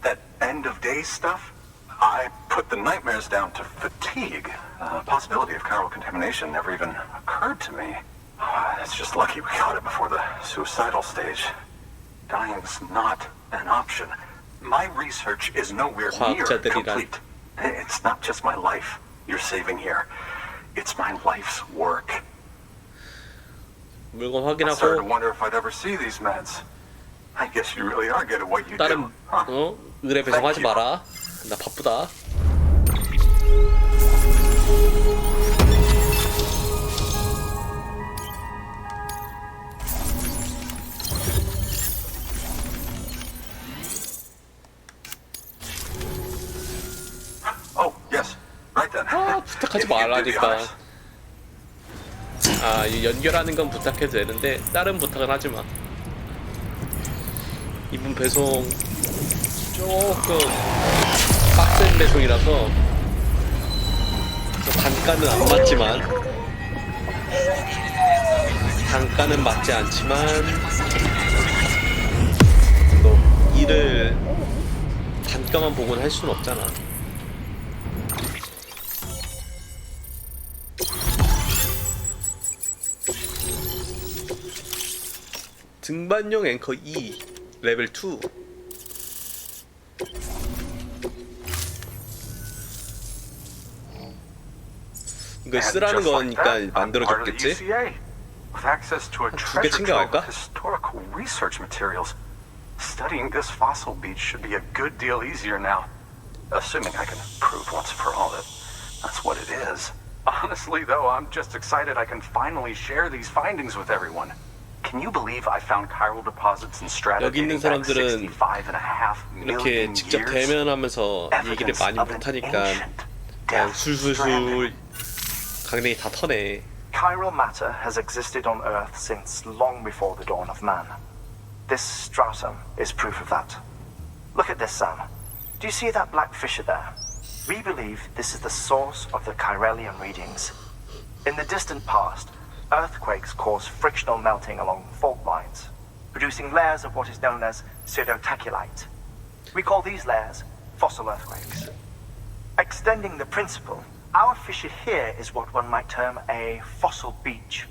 [SPEAKER 12] That end of days stuff. I put the nightmares down to fatigue. The possibility of chiral contamination never even occurred to me. It's just lucky we caught it before the suicidal stage. Dying's not an option. My research is nowhere near complete. It's not just my life you're saving here. It's my life's work.
[SPEAKER 1] 물건
[SPEAKER 12] I started to
[SPEAKER 1] 확인하고
[SPEAKER 12] wonder if I'd ever see these meds. I guess you really are good at what you
[SPEAKER 1] 다른
[SPEAKER 12] do.
[SPEAKER 1] 의뢰 배송하지 마라. 나 바쁘다.
[SPEAKER 12] Oh, yes. Right then.
[SPEAKER 1] 아 부탁하지
[SPEAKER 12] If you could do the
[SPEAKER 1] 말라니까.
[SPEAKER 12] honors.
[SPEAKER 1] 아 연결하는 건 부탁해도 되는데 다른 부탁은 하지 마. 이분 배송 조금 빡센 배송이라서 단가는 안 맞지만 단가는 맞지 않지만 너 일을 단가만 보고는 할 수는 없잖아. 등반용 앵커 2 레벨 2. 이거 쓰라는 거니까 만들어줬겠지?
[SPEAKER 12] With access to a treasure trove of historical research materials. Studying this fossil beach should be a good deal easier now. Assuming I can prove once for all that that's what it is. Honestly, though, I'm just excited I can finally share these findings with everyone. Can you believe I found chiral deposits in strata
[SPEAKER 1] 여기 있는
[SPEAKER 12] dating back
[SPEAKER 1] 사람들은
[SPEAKER 12] 65.5
[SPEAKER 1] 이렇게
[SPEAKER 12] million
[SPEAKER 1] 직접
[SPEAKER 12] years?
[SPEAKER 1] 대면하면서 얘기를 많이 못하니까 그냥 술술술 강냉이 다 터네.
[SPEAKER 6] Chiral matter has existed on Earth since long before the dawn of man. This stratum is proof of that. Look at this, Sam. Do you see that black fissure there? We believe this is the source of the Chiralian readings. In the distant past, earthquakes cause frictional melting along fault lines. producing layers of what is known as pseudotaculite. We call these layers fossil earthquakes. Extending the principle, our fissure here is what one might term a fossil beach.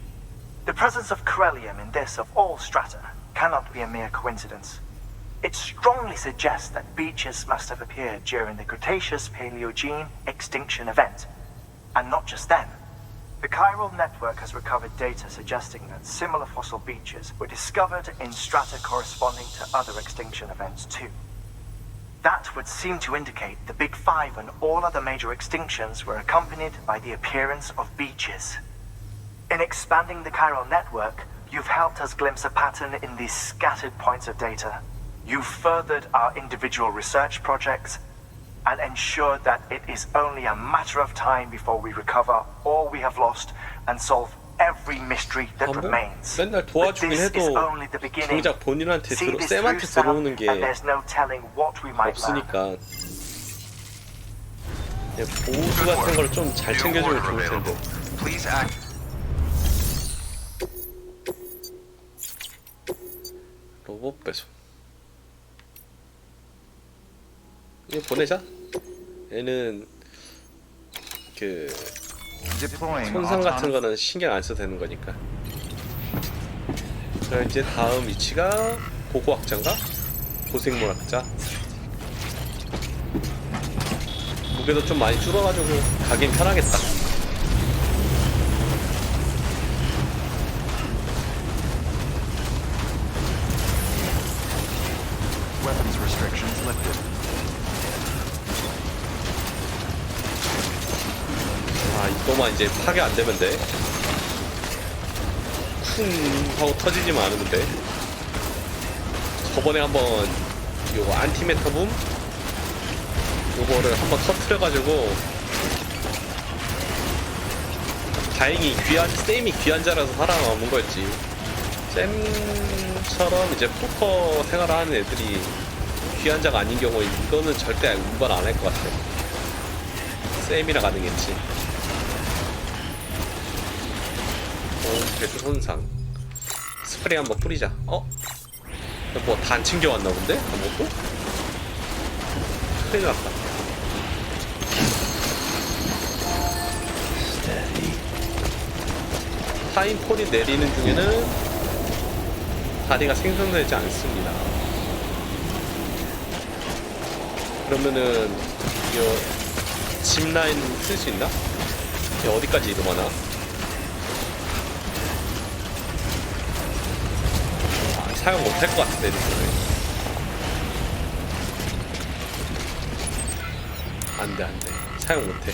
[SPEAKER 6] The presence of corellium in this of all strata cannot be a mere coincidence. It strongly suggests that beaches must have appeared during the Cretaceous-Paleogene extinction event. And not just then. The chiral network has recovered data suggesting that similar fossil beaches were discovered in strata corresponding to other extinction events too. That would seem to indicate the Big Five and all other major extinctions were accompanied by the appearance of beaches. In expanding the chiral network, you've helped us glimpse a pattern in these scattered points of data. You've furthered our individual research projects and ensured that it is only a matter of time before we recover all we have lost and solve every mystery that remains.
[SPEAKER 1] 맨날 도와주긴 해도 정작 본인한테 쌤한테 들어오는 게 없으니까 보수 같은 걸 좀 잘 챙겨주면 좋을 텐데. 로봇 배송. 이거 보내자. 얘는 그 손상 같은 거는 신경 안 써도 되는 거니까. 자, 이제 다음 위치가 고고학자인가? 고생물학자. 무게도 좀 많이 줄어가지고 가긴 편하겠다.
[SPEAKER 7] Weapons restrictions lifted.
[SPEAKER 1] 아, 이거만 이제 파괴 안 되면 돼. 쿵 하고 터지지만 않으면 돼. 저번에 한번 요거 안티메타붐 요거를 한번 터트려가지고 다행히 쌤이 귀환자라서 살아남은 거였지. 쌤처럼 이제 포커 생활을 하는 애들이 귀환자가 아닌 경우에 이거는 절대 운반 안 할 것 같아. 쌤이라 가능했지. 배수 손상. 스프레이 한번 뿌리자. 뭐 다 안 챙겨왔나 본데? 아무것도? 큰일 났다. 타임폴이 내리는 중에는 다리가 생성되지 않습니다. 그러면은 이거 짚라인 쓸 수 있나? 어디까지 이동하나? 사용 못할 것 같은데, 안돼 안돼 사용 못해.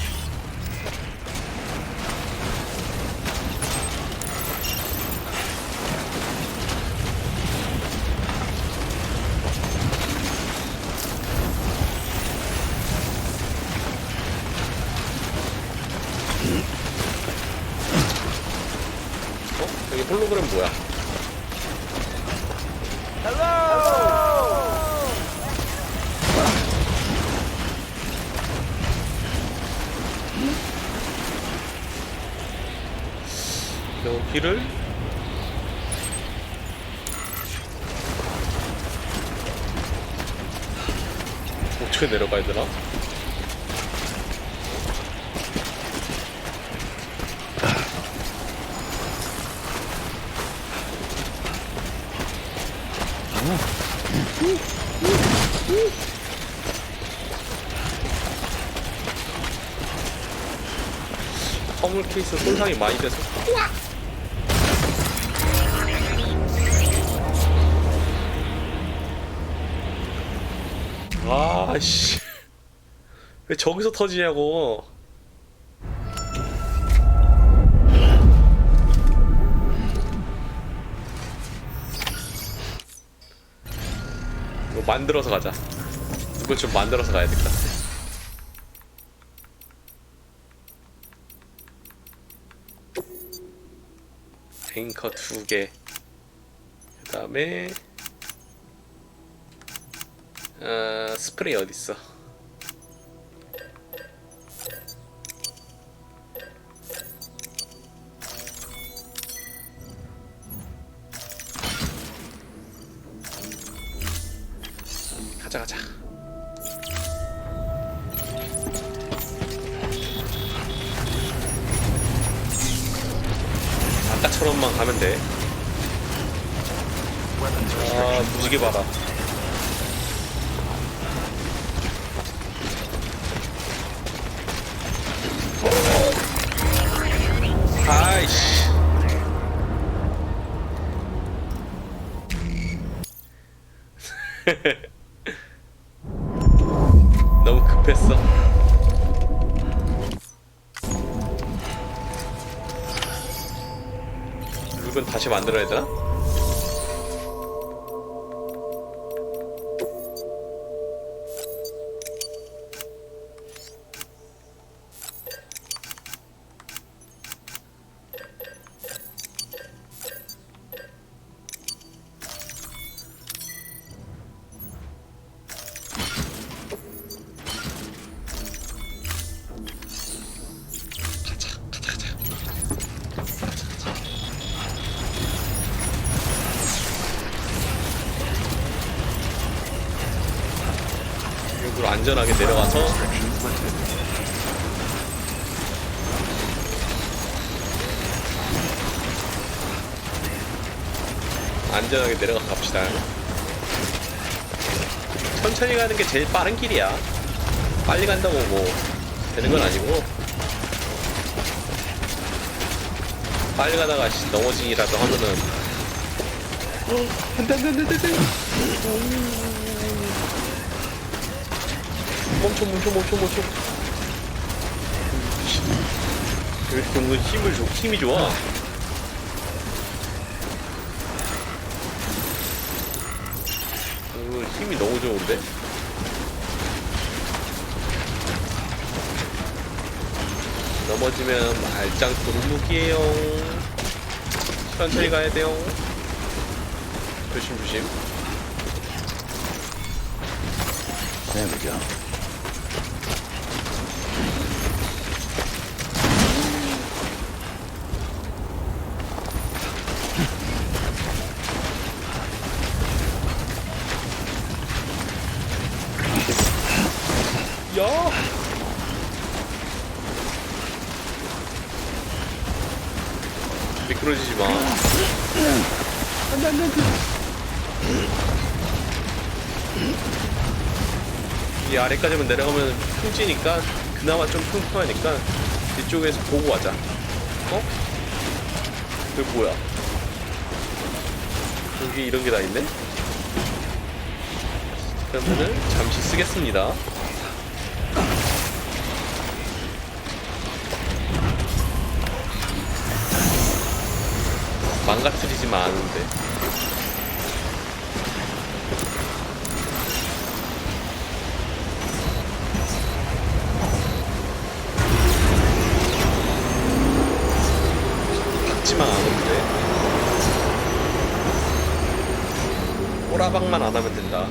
[SPEAKER 1] 여기 홀로그램 뭐야? 여기를 어떻게 내려가야 되나? 허물 케이스 손상이 많이 돼서 아씨 왜 저기서 터지냐고. 이거 만들어서 가자. 이거 좀 만들어서 가야 될 것 같아. 앵커 2개. 그 다음에 스프레이 어딨어? 가자. 아까처럼만 가면 돼. 아, 무지개 봐라. 아이씨. 너무 급했어. 물건 다시 만들어야 되나? 안전하게 내려가서 안전하게 내려가 갑시다. 천천히 가는 게 제일 빠른 길이야. 빨리 간다고 뭐 되는 건 아니고, 빨리 가다가 넘어지기라도 하면은 안돼. 멈춰. 왜 이렇게 오늘 힘이 좋아? 오늘 힘이 너무 좋은데? 넘어지면 말짱 도루묵이에요. 천천히 가야 돼요. 조심.
[SPEAKER 3] There we go.
[SPEAKER 1] 야! 미끄러지지 마. 안돼. 이 아래까지만 내려가면 평지니까, 그나마 좀 평평하니까 이쪽에서 보고 가자. 어? 여기 뭐야? 여기 이런 게 다 있네? 그러면은 잠시 쓰겠습니다. 망가뜨리지만 않은데. 박지만 않은데. 꼬라박만 안 하면 된다.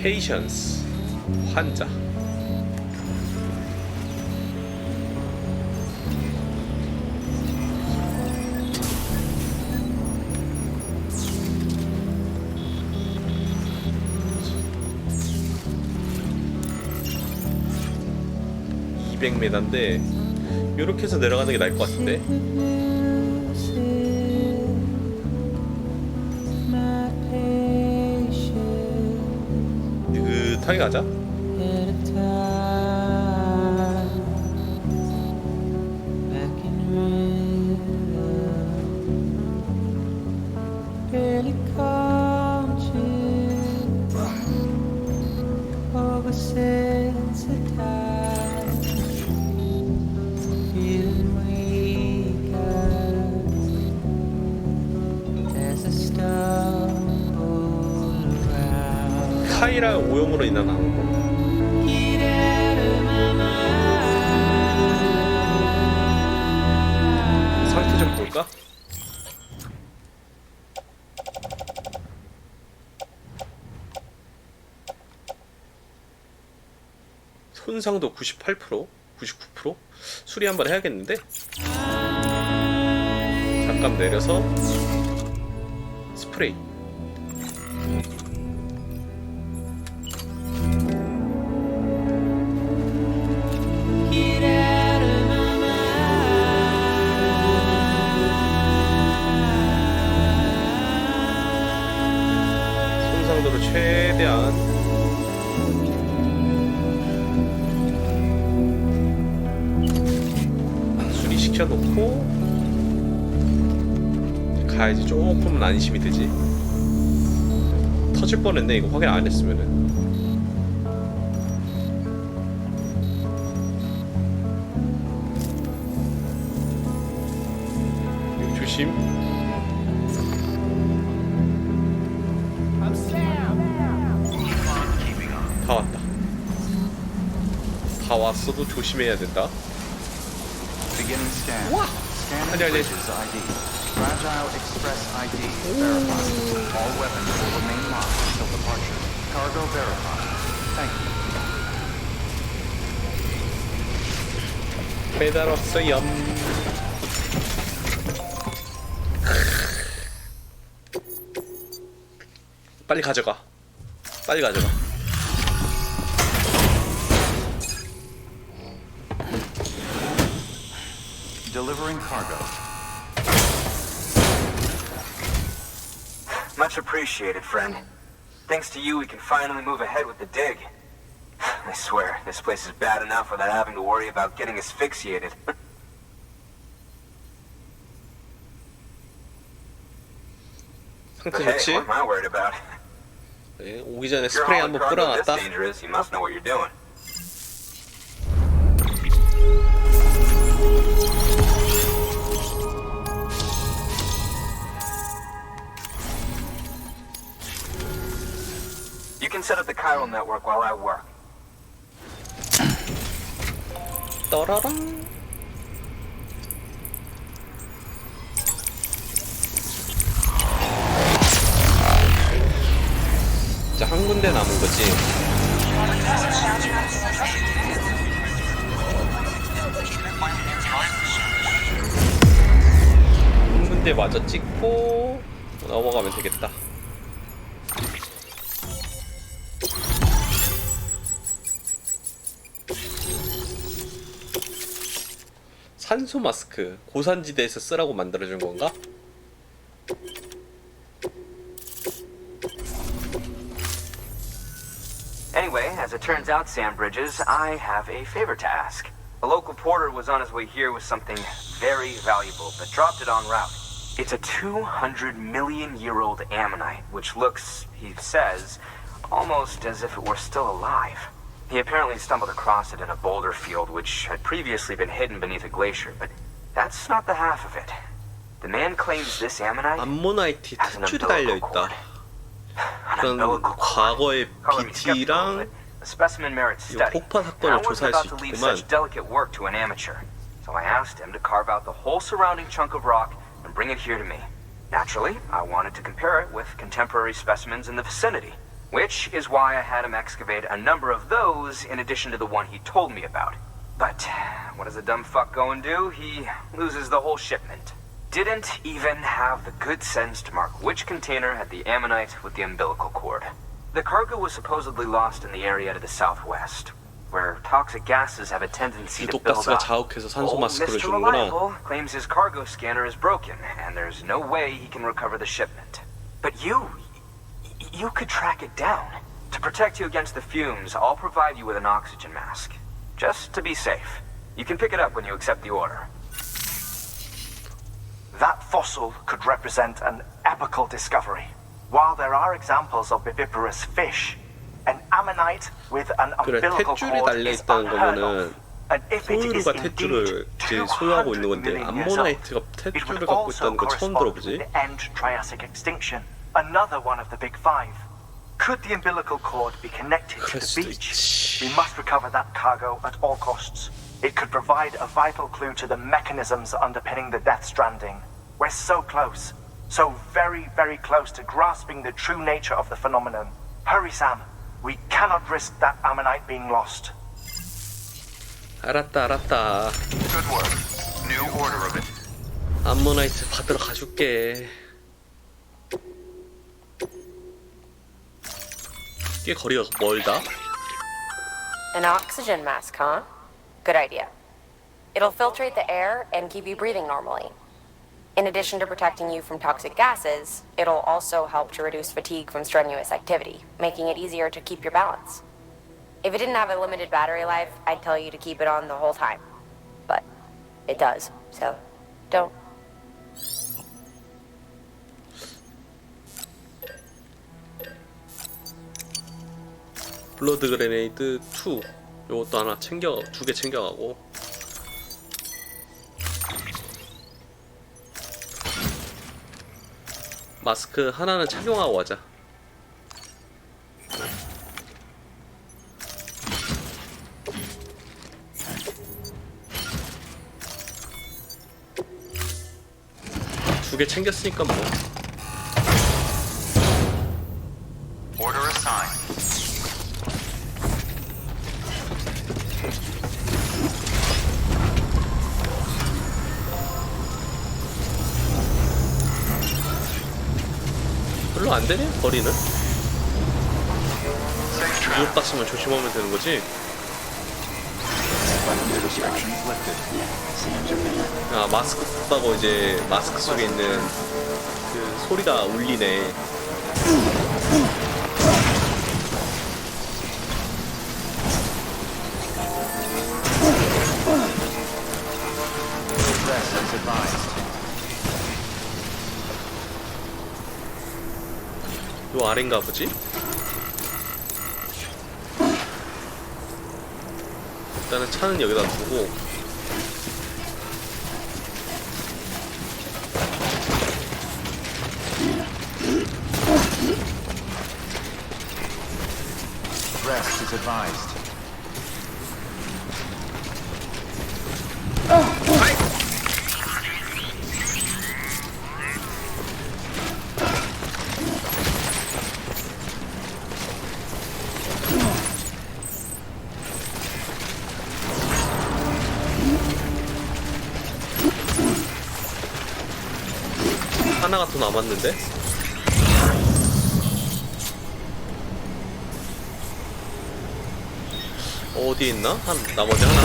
[SPEAKER 1] 페이션스, 환자. (200m인데) 요렇게 해서 내려가는 게 나을 것 같은데. 타게 가자. 카이라 오염으로 인한 항공. 상태 좀 볼까? 손상도 98%? 99%? 수리 한번 해야겠는데? 잠깐 내려서 스프레이. 손상도를 최대한 수리시켜놓고 가야지. 조금은 안심이 되지. 터질 뻔했네 이거 확인 안 했으면은. 여기 조심. 다 왔다. 다 왔어도 조심해야 된다.
[SPEAKER 7] Beginning scan. Scanning bridges ID. Fragile Express ID verified. All weapons will remain locked until departure. Cargo verified. Thank you.
[SPEAKER 1] 배달 왔어요. 빨리 가져가. 빨리 가져가.
[SPEAKER 7] Delivering cargo.
[SPEAKER 13] Much appreciated, friend. Thanks to you, we can finally move ahead with the dig. I swear, this place is bad enough without having to worry about getting asphyxiated.
[SPEAKER 1] 상태
[SPEAKER 13] Hey,
[SPEAKER 1] 좋지?
[SPEAKER 13] what am I worried about?
[SPEAKER 1] 네, 오기 전에
[SPEAKER 13] If you're
[SPEAKER 1] 스프레이
[SPEAKER 13] hauling
[SPEAKER 1] 한번
[SPEAKER 13] cargo this
[SPEAKER 1] 뿌려놨다.
[SPEAKER 13] dangerous, you must know what you're doing. You can set up the chiral network while I work.
[SPEAKER 1] 떠라랑. 자, 한 군데 남은 거지. 한 군데 마저 찍고 넘어가면 되겠다. 산소 마스크 고산지대에서 쓰라고 만들어준 건가?
[SPEAKER 13] Anyway, as it turns out, Sam Bridges, I have a favor to ask. A local porter was on his way here with something very valuable, but dropped it en route. It's a 200-million-year-old ammonite, which looks, he says, almost as if it were still alive. He apparently stumbled across it in a boulder field, which had previously been hidden beneath a glacier, but that's not the half of it. The man claims this ammonite
[SPEAKER 1] 암모나이트
[SPEAKER 13] has an
[SPEAKER 1] 탯줄이
[SPEAKER 13] umbilical
[SPEAKER 1] 달려있다.
[SPEAKER 13] cord. An
[SPEAKER 1] 그런
[SPEAKER 13] umbilical cord.
[SPEAKER 1] 과거의
[SPEAKER 13] Calling me skeptical,
[SPEAKER 1] BT랑
[SPEAKER 13] but the specimen merits
[SPEAKER 1] 이
[SPEAKER 13] study.
[SPEAKER 1] 폭파
[SPEAKER 13] And I
[SPEAKER 1] 사건을
[SPEAKER 13] wasn't
[SPEAKER 1] 조사할
[SPEAKER 13] about
[SPEAKER 1] 수
[SPEAKER 13] to leave
[SPEAKER 1] 있겠구만.
[SPEAKER 13] such delicate work to an amateur, so I asked him to carve out the whole surrounding chunk of rock and bring it here to me. Naturally, I wanted to compare it with contemporary specimens in the vicinity, which is why I had him excavate a number of those in addition to the one he told me about. But what does a dumb fuck go and do? He loses the whole shipment. Didn't even have the good sense to mark which container had the ammonite with the umbilical cord. The cargo was supposedly lost in the area to the southwest, where toxic gases have a tendency to build
[SPEAKER 1] 유독가스가
[SPEAKER 13] up.
[SPEAKER 1] 자욱해서 산소
[SPEAKER 13] Old
[SPEAKER 1] 마스크를
[SPEAKER 13] Mr.
[SPEAKER 1] 주는구나.
[SPEAKER 13] Reliable claims his cargo scanner is broken, and there's no way he can recover the shipment. But you could track it down. To protect you against the fumes, I'll provide you with an oxygen mask. Just to be safe. You can pick it up when you accept the order.
[SPEAKER 6] That fossil could represent an epochal discovery. While there are examples of viviparous fish, an ammonite with an
[SPEAKER 1] 그래,
[SPEAKER 6] umbilical
[SPEAKER 1] 탯줄이
[SPEAKER 6] cord is
[SPEAKER 1] 달려있다는
[SPEAKER 6] unheard
[SPEAKER 1] 거면은
[SPEAKER 6] of. And if it is
[SPEAKER 1] 소유류가
[SPEAKER 6] indeed
[SPEAKER 1] 탯줄을 제일 소유하고 있는
[SPEAKER 6] 200
[SPEAKER 1] 건데
[SPEAKER 6] million years old,
[SPEAKER 1] 암모나이트가
[SPEAKER 6] it would
[SPEAKER 1] 탯줄을 갖고
[SPEAKER 6] also
[SPEAKER 1] 있다는 거 처음
[SPEAKER 6] correspond
[SPEAKER 1] 들어보지.
[SPEAKER 6] with the end Triassic extinction, another one of the big five. Could the umbilical cord be connected to
[SPEAKER 1] 그럴
[SPEAKER 6] the
[SPEAKER 1] 수도
[SPEAKER 6] beach?
[SPEAKER 1] 있지.
[SPEAKER 6] We must recover that cargo at all costs. It could provide a vital clue to the mechanisms underpinning the Death Stranding. We're so close. So very, very close to grasping the true nature of the phenomenon. Hurry, Sam. We cannot risk that ammonite being lost.
[SPEAKER 1] 알았다.
[SPEAKER 7] Good work. New order of it.
[SPEAKER 1] 암모나이트 받으러 가줄게. 꽤 거리가 멀다.
[SPEAKER 14] An oxygen mask, huh? Good idea. It'll filtrate the air and keep you breathing normally. In addition to protecting you from toxic gases, it'll also help to reduce fatigue from strenuous activity, making it easier to keep your balance. If it didn't have a limited battery life, I'd tell you to keep it on the whole time. But it does, so don't.
[SPEAKER 1] 블러드 그레네이드 2 요것도 하나 두 개 챙겨가고. 마스크 하나는 착용하고 가자. 두 개 챙겼으니까 뭐.
[SPEAKER 7] Order assigned.
[SPEAKER 1] 별로 안 되네, 거리는. 뉴욕 갔으면 조심하면 되는 거지. 아, 마스크 썼다고 이제 마스크 속에 있는 그 소리가 울리네. 요 아래인가 보지? 일단은 차는 여기다 두고.
[SPEAKER 7] Rest is advised.
[SPEAKER 1] 하나가 더 남았는데? 어디에 있나? 나머지 하나.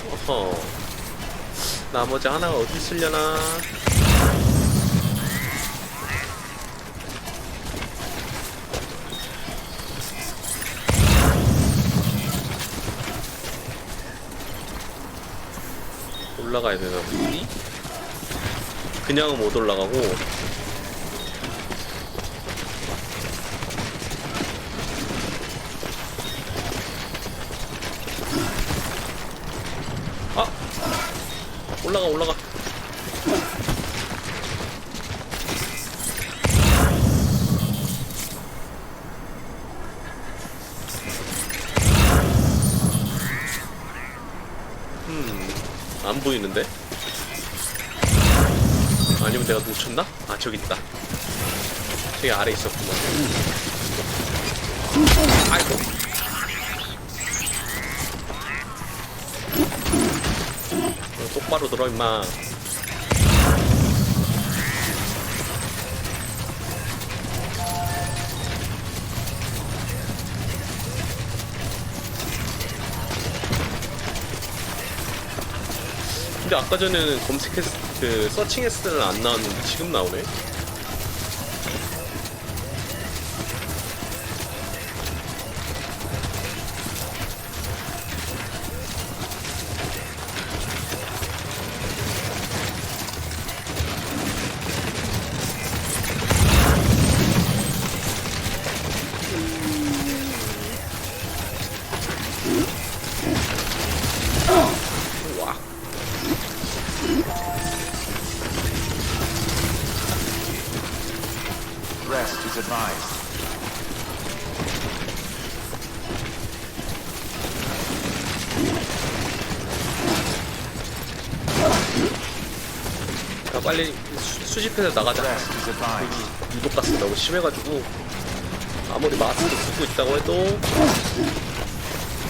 [SPEAKER 1] 어허. 나머지 하나가 어디 있으려나? 올라가야 되나 보니? 그냥은 못 올라가고. 아! 올라가. 안 보이는데? 아니면 내가 놓쳤나? 아, 저기 있다. 저기 아래 있었구나. 아이고. 똑바로 들어, 임마. 근데 아까 전에는 서칭했을 때는 안 나왔는데 지금 나오네? 빨리 수집해서 나가자. 여기 유독가스 너무 심해가지고 아무리 마스크 쓰고 있다고 해도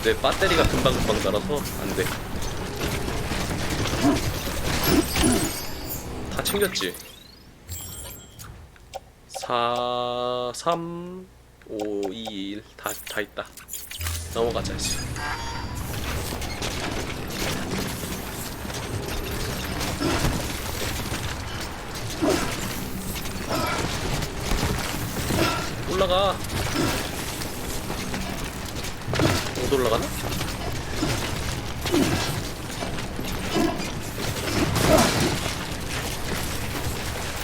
[SPEAKER 1] 내 배터리가 금방금방 날아서 안 돼. 다 챙겼지? 4, 3, 5, 2, 1 다 있다. 넘어가자 이제. 올라가. 못 올라가나?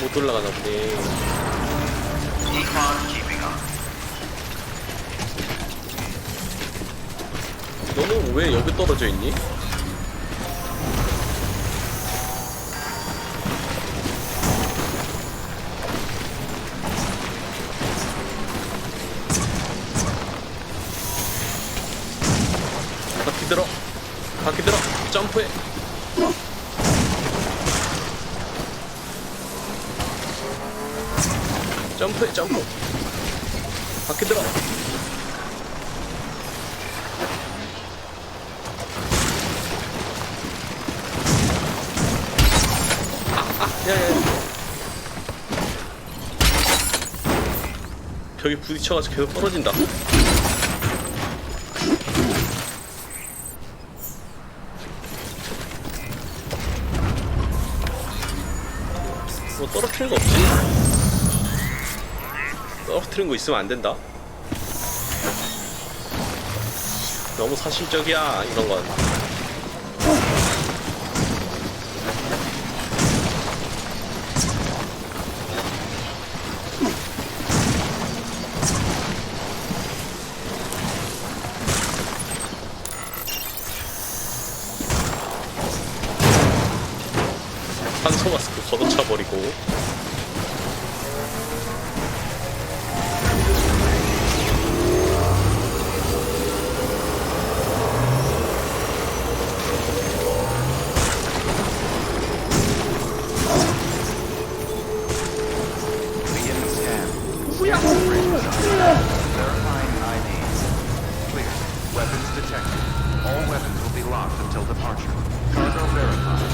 [SPEAKER 1] 못 올라가나 보네. 너는 왜 여기 떨어져 있니? 바퀴 들어 점프해. 점프해 점프. 바퀴 들어. 야야야. 벽에 부딪혀가지고 계속 떨어진다. 뭐 떨어뜨리는 거 없지? 떨어뜨리는 거 있으면 안 된다. 너무 사실적이야 이런 건. 산소 마스크 걷어차 버리고.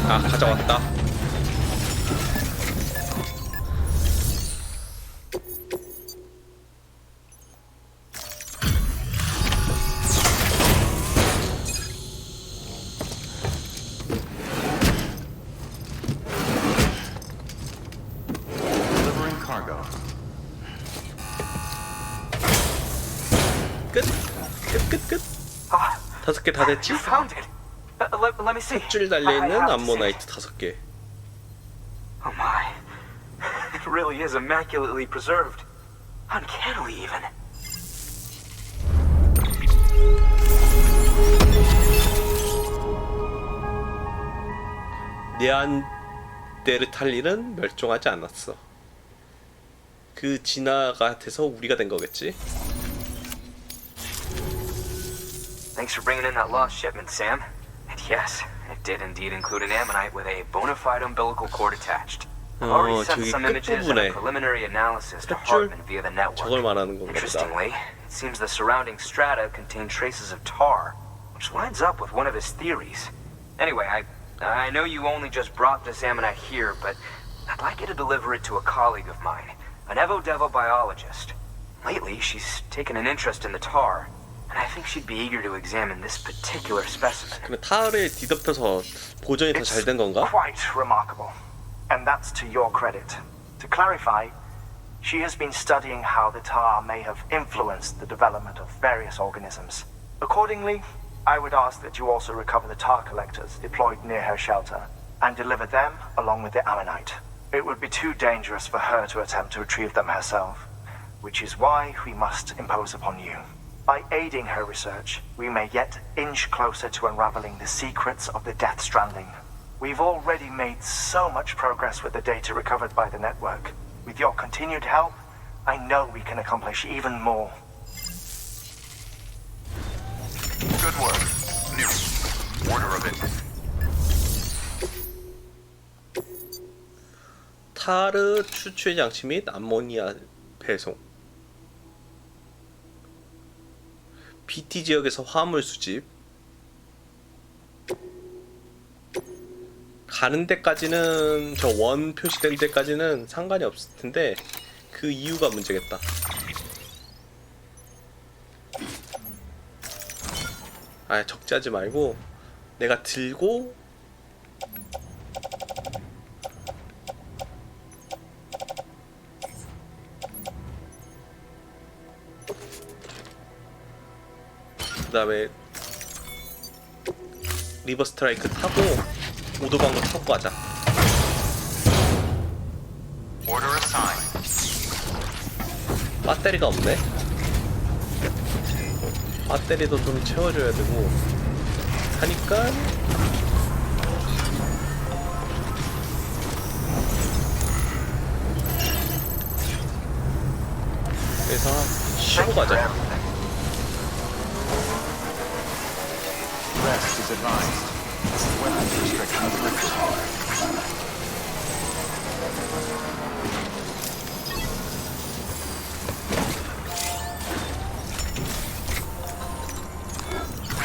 [SPEAKER 1] 아, 가져왔다. 끝. 5개 다 됐지? 밧줄 달려있는 암모나이트 5개.
[SPEAKER 13] Oh my. It really is immaculately preserved. Uncannily even.
[SPEAKER 1] 네안데르탈린은 멸종하지 않았어. 그 진화가 돼서 우리가 된 거겠지?
[SPEAKER 13] Thanks for bringing in that lost shipment, Sam. And yes, it did indeed include an ammonite with a bona fide umbilical cord attached. I've already sent some images and a preliminary analysis to Hartman via the network.
[SPEAKER 1] 저걸 말하는 건가 보다.
[SPEAKER 13] Interestingly, it seems the surrounding strata contain traces of tar, which lines up with one of his theories. Anyway, I know you only just brought this ammonite here, but I'd like you to deliver it to a colleague of mine, an Evo-Devo biologist. Lately, she's taken an interest in the tar. And I think she'd be eager to examine this particular specimen.
[SPEAKER 1] 그럼 타르에 뒤덮여서 보존이 더 잘 된 건가?
[SPEAKER 6] Quite remarkable. And that's to your credit. To clarify, she has been studying how the tar may have influenced the development of various organisms. Accordingly, I would ask that you also recover the tar collectors deployed near her shelter and deliver them along with the ammonite. It would be too dangerous for her to attempt to retrieve them herself, which is why we must impose upon you. By aiding her research, we may yet inch closer to unraveling the secrets of the Death Stranding. We've already made so much progress with the data recovered by the network. With your continued help, I know we can accomplish even more.
[SPEAKER 12] Good work. New. Order of it.
[SPEAKER 1] 카르 추출 장치 및 암모니아 배송. BT 지역에서 화물 수집. 가는 데까지는 저 원 표시된 데까지는 상관이 없을 텐데 그 이유가 문제겠다. 아, 적재하지 말고 내가 들고 그 다음에 리버 스트라이크 타고 오도방구 타고 가자.
[SPEAKER 7] Order assigned.
[SPEAKER 1] 배터리가 없네. 배터리도 좀 채워줘야 되고 하니까 그래서 쉬고 가자.
[SPEAKER 7] Rest is advised. Weapons restrictions lifted.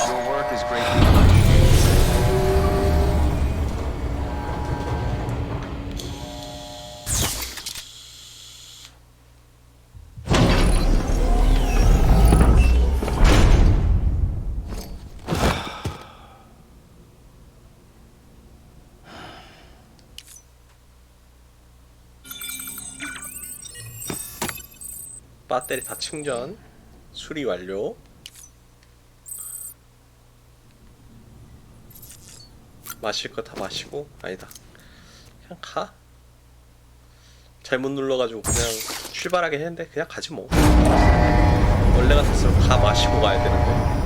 [SPEAKER 7] Your work is greatly appreciated.
[SPEAKER 1] 배터리 다 충전, 수리 완료. 마실 거 다 마시고, 아니다. 그냥 가. 잘못 눌러가지고 그냥 출발하게 했는데 그냥 가지 뭐. 원래 같았으면 다 마시고 가야 되는데.